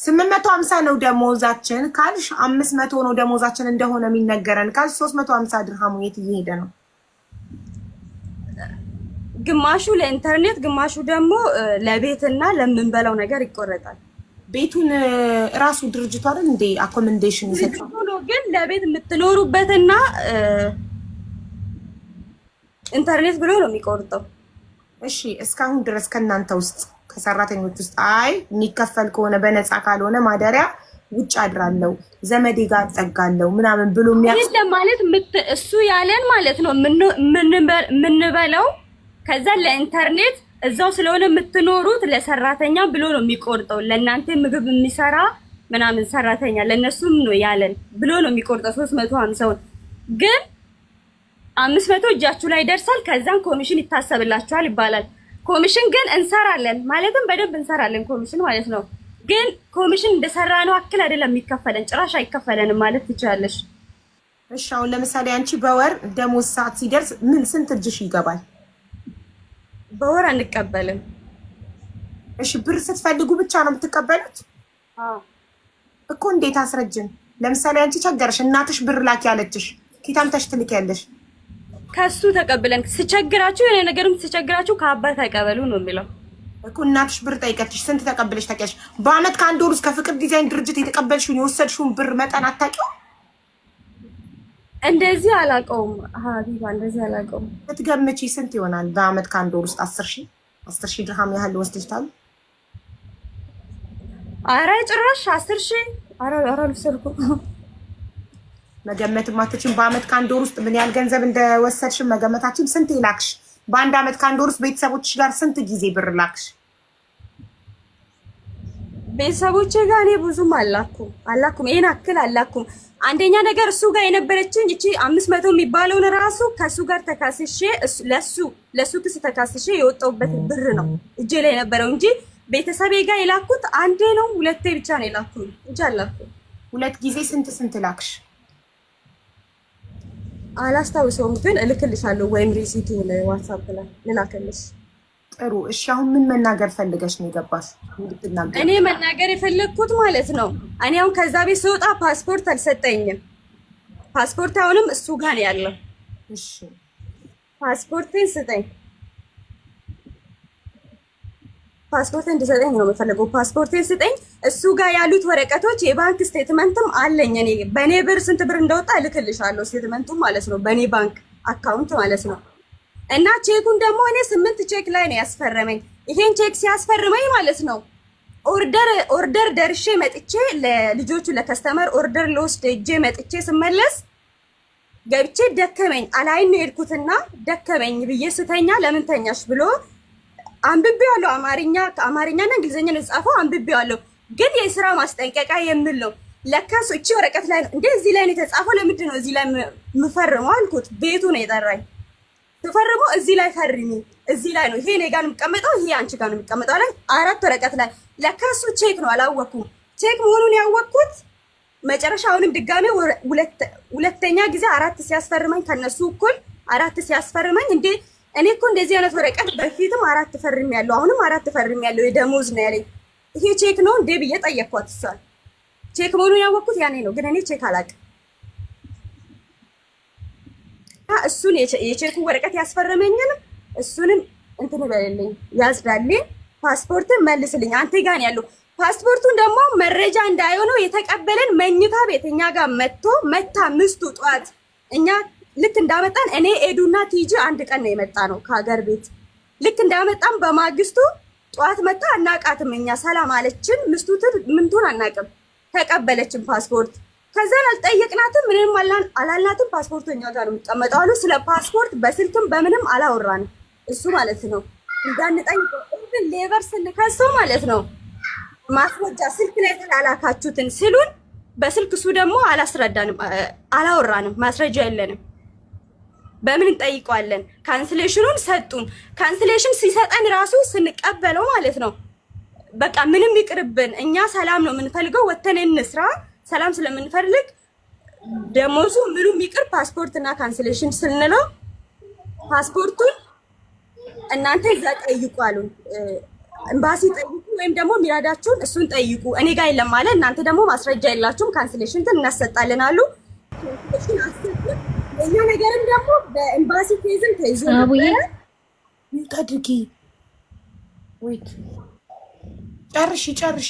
850 ነው ደሞዛችን ካልሽ 500 ነው ደሞዛችን እንደሆነ የሚነገረን ካልሽ 350 ድርሃሙ የት እየሄደ ነው? ግማሹ ለኢንተርኔት ግማሹ ደግሞ ለቤትና ለምንበላው ነገር ይቆረጣል። ቤቱን ራሱ ድርጅቱ አይደል እንዴ አኮመንዴሽን ይሰጣል? ግን ለቤት የምትኖሩበትና ኢንተርኔት ብሎ ነው የሚቆርጠው። እሺ እስካሁን ድረስ ከናንተ ውስጥ ከሰራተኞች ውስጥ አይ የሚከፈል ከሆነ በነፃ ካልሆነ ማደሪያ ውጭ አድራለሁ ዘመዴ ጋር ጠጋለሁ ምናምን ብሎ የሚያስ ማለት እሱ ያለን ማለት ነው የምንበላው ከዛ ለኢንተርኔት እዛው ስለሆነ የምትኖሩት ለሰራተኛ ብሎ ነው የሚቆርጠው። ለእናንተ ምግብ የሚሰራ ምናምን ሰራተኛ ለነሱም ነው ያለን ብሎ ነው የሚቆርጠው 350። ግን 500 እጃችሁ ላይ ይደርሳል። ከዛን ኮሚሽን ይታሰብላችኋል ይባላል። ኮሚሽን ግን እንሰራለን ማለትም በደንብ እንሰራለን ኮሚሽን ማለት ነው። ግን ኮሚሽን እንደሰራነው አክል አይደለም የሚከፈለን፣ ጭራሽ አይከፈለንም ማለት ትችላለሽ። እሺ አሁን ለምሳሌ አንቺ በወር ደሞዝ ሰዓት ሲደርስ ምን ስንት እጅሽ ይገባል? በወር አንቀበልም። እሺ ብር ስትፈልጉ ብቻ ነው የምትቀበሉት? እኮ እንዴት አስረጅን። ለምሳሌ አንቺ ቸገርሽ፣ እናትሽ ብር ላኪ ያለችሽ ኪታምተሽ ትልኪያለሽ። ከሱ ተቀብለን ስቸግራችሁ የኔ ነገርም ስቸግራችሁ ከአባት ተቀበሉ ነው የሚለው እኮ። እናትሽ ብር ጠይቀትሽ ስንት ተቀበለሽ ታውቂያለሽ? በአመት ከአንድ ወር እስከ ፍቅር ዲዛይን ድርጅት የተቀበልሽውን የወሰድሽውን ብር መጠን አታውቂው? እንደዚህ አላውቀውም ሀቢባ፣ እንደዚህ አላውቀውም። ብትገምቺ ስንት ይሆናል? በአመት ከአንድ ወር ውስጥ 10,000 ድርሃም ያህል ወስደሽታል? ኧረ ጭራሽ 10,000 ኧረ አልወሰድኩም። መገመትም አትችይም። በአመት ከአንድ ወር ውስጥ ምን ያህል ገንዘብ እንደወሰድሽ መገመታችን። ስንት ላክሽ? በአንድ አመት ከአንድ ወር ውስጥ ቤተሰቦችሽ ጋር ስንት ጊዜ ብር ላክሽ? ቤተሰቦቼ ጋር እኔ ብዙም አላኩም፣ ይሄን አክል አላኩም። አንደኛ ነገር እሱ ጋር የነበረችኝ እቺ 500 የሚባለውን ራሱ ከሱ ጋር ተካስሼ ለሱ ክስ ተካስሼ የወጣሁበት ብር ነው እጄ ላይ የነበረው እንጂ ቤተሰቤ ጋር የላኩት አንዴ ነው ሁለቴ ብቻ ነው የላኩት እንጂ አላኩም። ሁለት ጊዜ ስንት ላክሽ? አላስታውሰውም፣ ግን እልክልሻለሁ ወይም ሪሲቱን ዋትስአፕ ላይ ልላክልሽ። ጥሩ እሺ። አሁን ምን መናገር ፈልገሽ ነው የገባሽ? እንድትናገር እኔ መናገር የፈለግኩት ማለት ነው፣ እኔ አሁን ከዛ ቤት ስወጣ ፓስፖርት አልሰጠኝም። ፓስፖርት አሁንም እሱ ጋር ነው ያለው። እሺ ፓስፖርቴን ስጠኝ፣ ፓስፖርቴን እንድሰጠኝ ነው የምፈልገው። ፓስፖርቴን ስጠኝ። እሱ ጋር ያሉት ወረቀቶች የባንክ ስቴትመንትም አለኝ። እኔ በእኔ ብር ስንት ብር እንደወጣ እልክልሻለሁ፣ ስቴትመንቱም ማለት ነው በእኔ ባንክ አካውንት ማለት ነው። እና ቼኩን ደግሞ እኔ 8 ቼክ ላይ ነው ያስፈረመኝ። ይሄን ቼክ ሲያስፈርመኝ ማለት ነው ኦርደር ደርሼ መጥቼ ለልጆቹ ለከስተመር ኦርደር ልወስድ እጄ መጥቼ ስመለስ ገብቼ ደከመኝ። አላይን ነው የሄድኩትና ደከመኝ ብዬ ስተኛ ለምን ተኛሽ ብሎ አንብቤዋለሁ። አማርኛና እንግሊዝኛ ነው የጻፈው፣ አንብቤዋለሁ። ግን የስራ ማስጠንቀቂያ የሚል ነው ለካስ እቺ ወረቀት ላይ ነው እንዴ እዚህ ላይ ነው የተጻፈው። ለምንድን ነው እዚህ ላይ የምፈርመው አልኩት። ቤቱ ነው የጠራኝ። ተፈርሞ እዚህ ላይ ፈርሚ፣ እዚህ ላይ ነው ይሄ እኔ ጋር ነው የሚቀመጠው፣ ይሄ አንቺ ጋር ነው የሚቀመጠው አለኝ። 4 ወረቀት ላይ ለካሱ ቼክ ነው አላወኩም። ቼክ መሆኑን ያወቅኩት መጨረሻ አሁንም ድጋሜ ሁለተኛ ጊዜ 4 ሲያስፈርመኝ ከነሱ እኩል 4 ሲያስፈርመኝ እንዴ እኔ እኮ እንደዚህ አይነት ወረቀት በፊትም 4 ፈርሜያለሁ፣ አሁንም 4 ፈርሜያለሁ የደሞዝ ነው ያለኝ። ይሄ ቼክ ነው እንዴ ብዬ ጠየቅኳት። እሷ ቼክ መሆኑን ያወቅኩት ያኔ ነው፣ ግን እኔ ቼክ አላውቅም። እሱን የቼኩ ወረቀት ያስፈረመኝን እሱንም እንትን በልልኝ፣ ያጽዳልኝ፣ ፓስፖርትን መልስልኝ። አንተ ጋር ያለው ፓስፖርቱን ደግሞ መረጃ እንዳይሆነው የተቀበለን መኝታ ቤት እኛ ጋር መታ ምስቱ ጧት እኛ ልክ እንዳመጣን እኔ ኤዱና ቲጂ አንድ ቀን ነው የመጣ ነው ከሀገር ቤት። ልክ እንዳመጣን በማግስቱ ጧት መጣ። አናቃትም እኛ ሰላም አለችን። ምስቱትን ምንቱን አናቅም። ተቀበለችን ፓስፖርት። ከዛን አልጠየቅናትም፣ ምንም አላልናትም። ፓስፖርቱ እኛ ጋር ነው የሚቀመጠው አሉ። ስለ ፓስፖርት በስልክም በምንም አላወራንም። እሱ ማለት ነው እንዳንጠይቀው እንትን ሌበር ስንከሰው ማለት ነው ማስረጃ ስልክ ላይ ተላላካችሁትን ስሉን በስልክ እሱ ደግሞ አላስረዳንም፣ አላወራንም፣ ማስረጃ የለንም። በምን እንጠይቀዋለን? ካንስሌሽኑን ሰጡን። ካንስሌሽን ሲሰጠን ራሱ ስንቀበለው ማለት ነው በቃ ምንም ይቅርብን፣ እኛ ሰላም ነው የምንፈልገው፣ ወተን እንስራ፣ ሰላም ስለምንፈልግ ደሞዙ ምኑም ይቅር፣ ፓስፖርትና ካንስሌሽን ስንለው ፓስፖርቱን እናንተ እዛ ጠይቁ አሉን። ኤምባሲ ጠይቁ ወይም ደግሞ ሚራዳችሁን እሱን ጠይቁ፣ እኔ ጋር የለም አለ። እናንተ ደግሞ ማስረጃ የላችሁም፣ ካንስሌሽን እናሰጣለን አሉ። እኛ ነገርም ደግሞ በኤምባሲ ኬዝም ተይዞ ነበረ። ታድርጊ ወይት ጨርሺ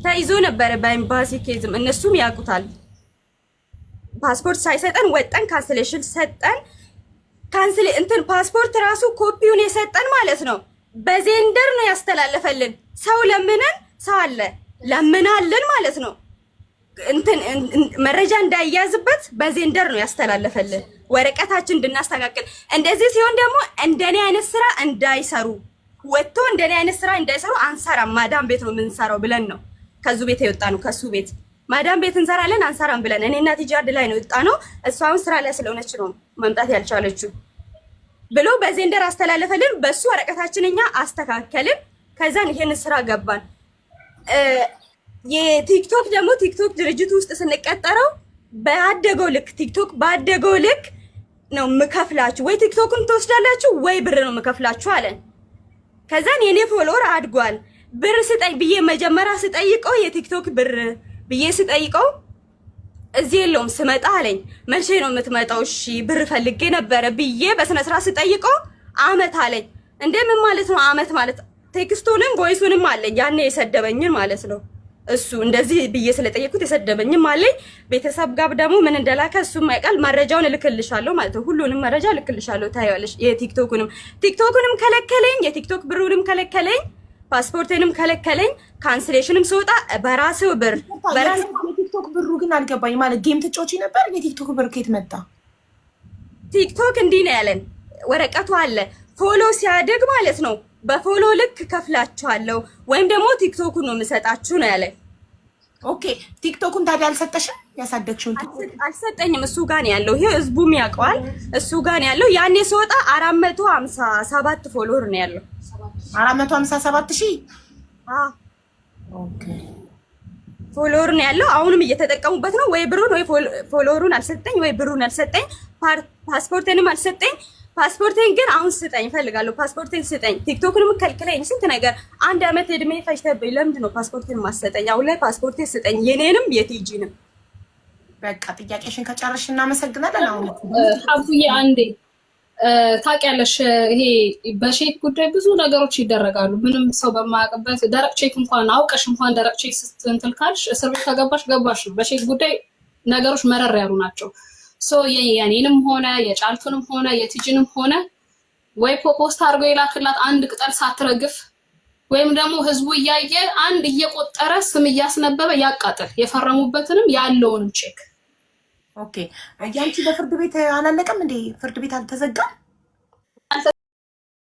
ተይዞ ነበረ በኤምባሲ ኬዝም፣ እነሱም ያውቁታል። ፓስፖርት ሳይሰጠን ወጠን ካንስሌሽን ሰጠን። ካንስል እንትን ፓስፖርት ራሱ ኮፒውን የሰጠን ማለት ነው በዜንደር ነው ያስተላለፈልን። ሰው ለምነን ሰው አለ ለምናለን ማለት ነው እንትን መረጃ እንዳይያዝበት በዜንደር ነው ያስተላለፈልን ወረቀታችን እንድናስተካክል። እንደዚህ ሲሆን ደግሞ እንደኔ አይነት ስራ እንዳይሰሩ ወጥቶ እንደኔ አይነት ስራ እንዳይሰሩ አንሰራም፣ ማዳም ቤት ነው የምንሰራው ብለን ነው ከሱ ቤት የወጣ ነው። ከሱ ቤት ማዳም ቤት እንሰራለን አንሰራም ብለን እኔና ቲጂ አንድ ላይ ነው የወጣነው። እሷም ስራ ላይ ስለሆነች ነው መምጣት ያልቻለችው ብሎ በዜንደር አስተላለፈልን። በሱ ወረቀታችን እኛ አስተካከልን። ከዛን ይሄን ስራ ገባን። የቲክቶክ ደግሞ ቲክቶክ ድርጅት ውስጥ ስንቀጠረው ባደገው ልክ ቲክቶክ ባደገው ልክ ነው ምከፍላችሁ፣ ወይ ቲክቶክን ትወስዳላችሁ ወይ ብር ነው ምከፍላችሁ አለን። ከዛን የኔ ፎሎወር አድጓል። ብር ስጠኝ ብዬ መጀመሪያ ስጠይቀው የቲክቶክ ብር ብዬ ስጠይቀው እዚህ የለውም ስመጣ አለኝ። መቼ ነው የምትመጣው? እሺ ብር ፈልጌ ነበረ ብዬ በስነ ስርዓት ስጠይቀው አመት አለኝ። እንደምን ማለት ነው አመት ማለት? ቴክስቱንም ቮይሱንም አለኝ ያኔ የሰደበኝን ማለት ነው። እሱ እንደዚህ ብዬ ስለጠየቅኩት የሰደበኝም አለኝ። ቤተሰብ ጋር ደግሞ ምን እንደላከ እሱም አይቀል መረጃውን እልክልሻለሁ ማለት ነው። ሁሉንም መረጃ እልክልሻለሁ ታያለሽ። ቲክቶክንም ከለከለኝ፣ የቲክቶክ ብሩንም ከለከለኝ፣ ፓስፖርቴንም ከለከለኝ። ካንስሌሽንም ስወጣ በራስው ብር የቲክቶክ ብሩ ግን አልገባኝ ማለት ጌም ተጫውቺ ነበር። የቲክቶክ ብር ከየት መጣ? ቲክቶክ እንዲህ ነው ያለን፣ ወረቀቱ አለ። ፎሎ ሲያድግ ማለት ነው በፎሎ ልክ ከፍላችኋለሁ ወይም ደግሞ ቲክቶኩን ነው የምሰጣችሁ ነው ያለን። ኦኬ ቲክቶኩን ታዲያ አልሰጠሽም? ያሳደግሽውን አልሰጠኝም። እሱ ጋር ነው ያለው። ይሄ ህዝቡም ያውቀዋል። እሱ ጋር ነው ያለው። ያኔ ስወጣ 457 ፎሎወር ነው ያለው። 457,000 ኦኬ ፎሎወር ነው ያለው። አሁንም እየተጠቀሙበት ነው። ወይ ብሩን ወይ ፎሎወሩን አልሰጠኝ፣ ወይ ብሩን አልሰጠኝ፣ ፓስፖርቴንም አልሰጠኝ። ፓስፖርቴን ግን አሁን ስጠኝ እፈልጋለሁ። ፓስፖርቴን ስጠኝ። ቲክቶክንም ከልክለኝ። ስንት ነገር አንድ አመት እድሜ ፈጅተብኝ ለምንድን ነው ፓስፖርቴን ማሰጠኝ? አሁን ላይ ፓስፖርቴን ስጠኝ፣ የኔንም የቲጂንም። በቃ ጥያቄሽን ከጨረስሽ እናመሰግናለን። አሁን አቡዬ አንዴ ታውቂያለሽ፣ ይሄ በቼክ ጉዳይ ብዙ ነገሮች ይደረጋሉ። ምንም ሰው በማያውቅበት ደረቅ ቼክ እንኳን አውቀሽ እንኳን ደረቅ ቼክ ስትንትል ካልሽ እስር ቤት ከገባሽ ገባሽ ነው። በቼክ ጉዳይ ነገሮች መረር ያሉ ናቸው። ሶ የኔንም ሆነ የጫልቱንም ሆነ የቲጂንም ሆነ ወይ ፖስት አድርጎ የላክላት አንድ ቅጠል ሳትረግፍ ወይም ደግሞ ህዝቡ እያየ አንድ እየቆጠረ ስም እያስነበበ ያቃጥል፣ የፈረሙበትንም ያለውንም ቼክ። ኦኬ ያንቺ በፍርድ ቤት አላለቀም እንዴ? ፍርድ ቤት አልተዘጋም?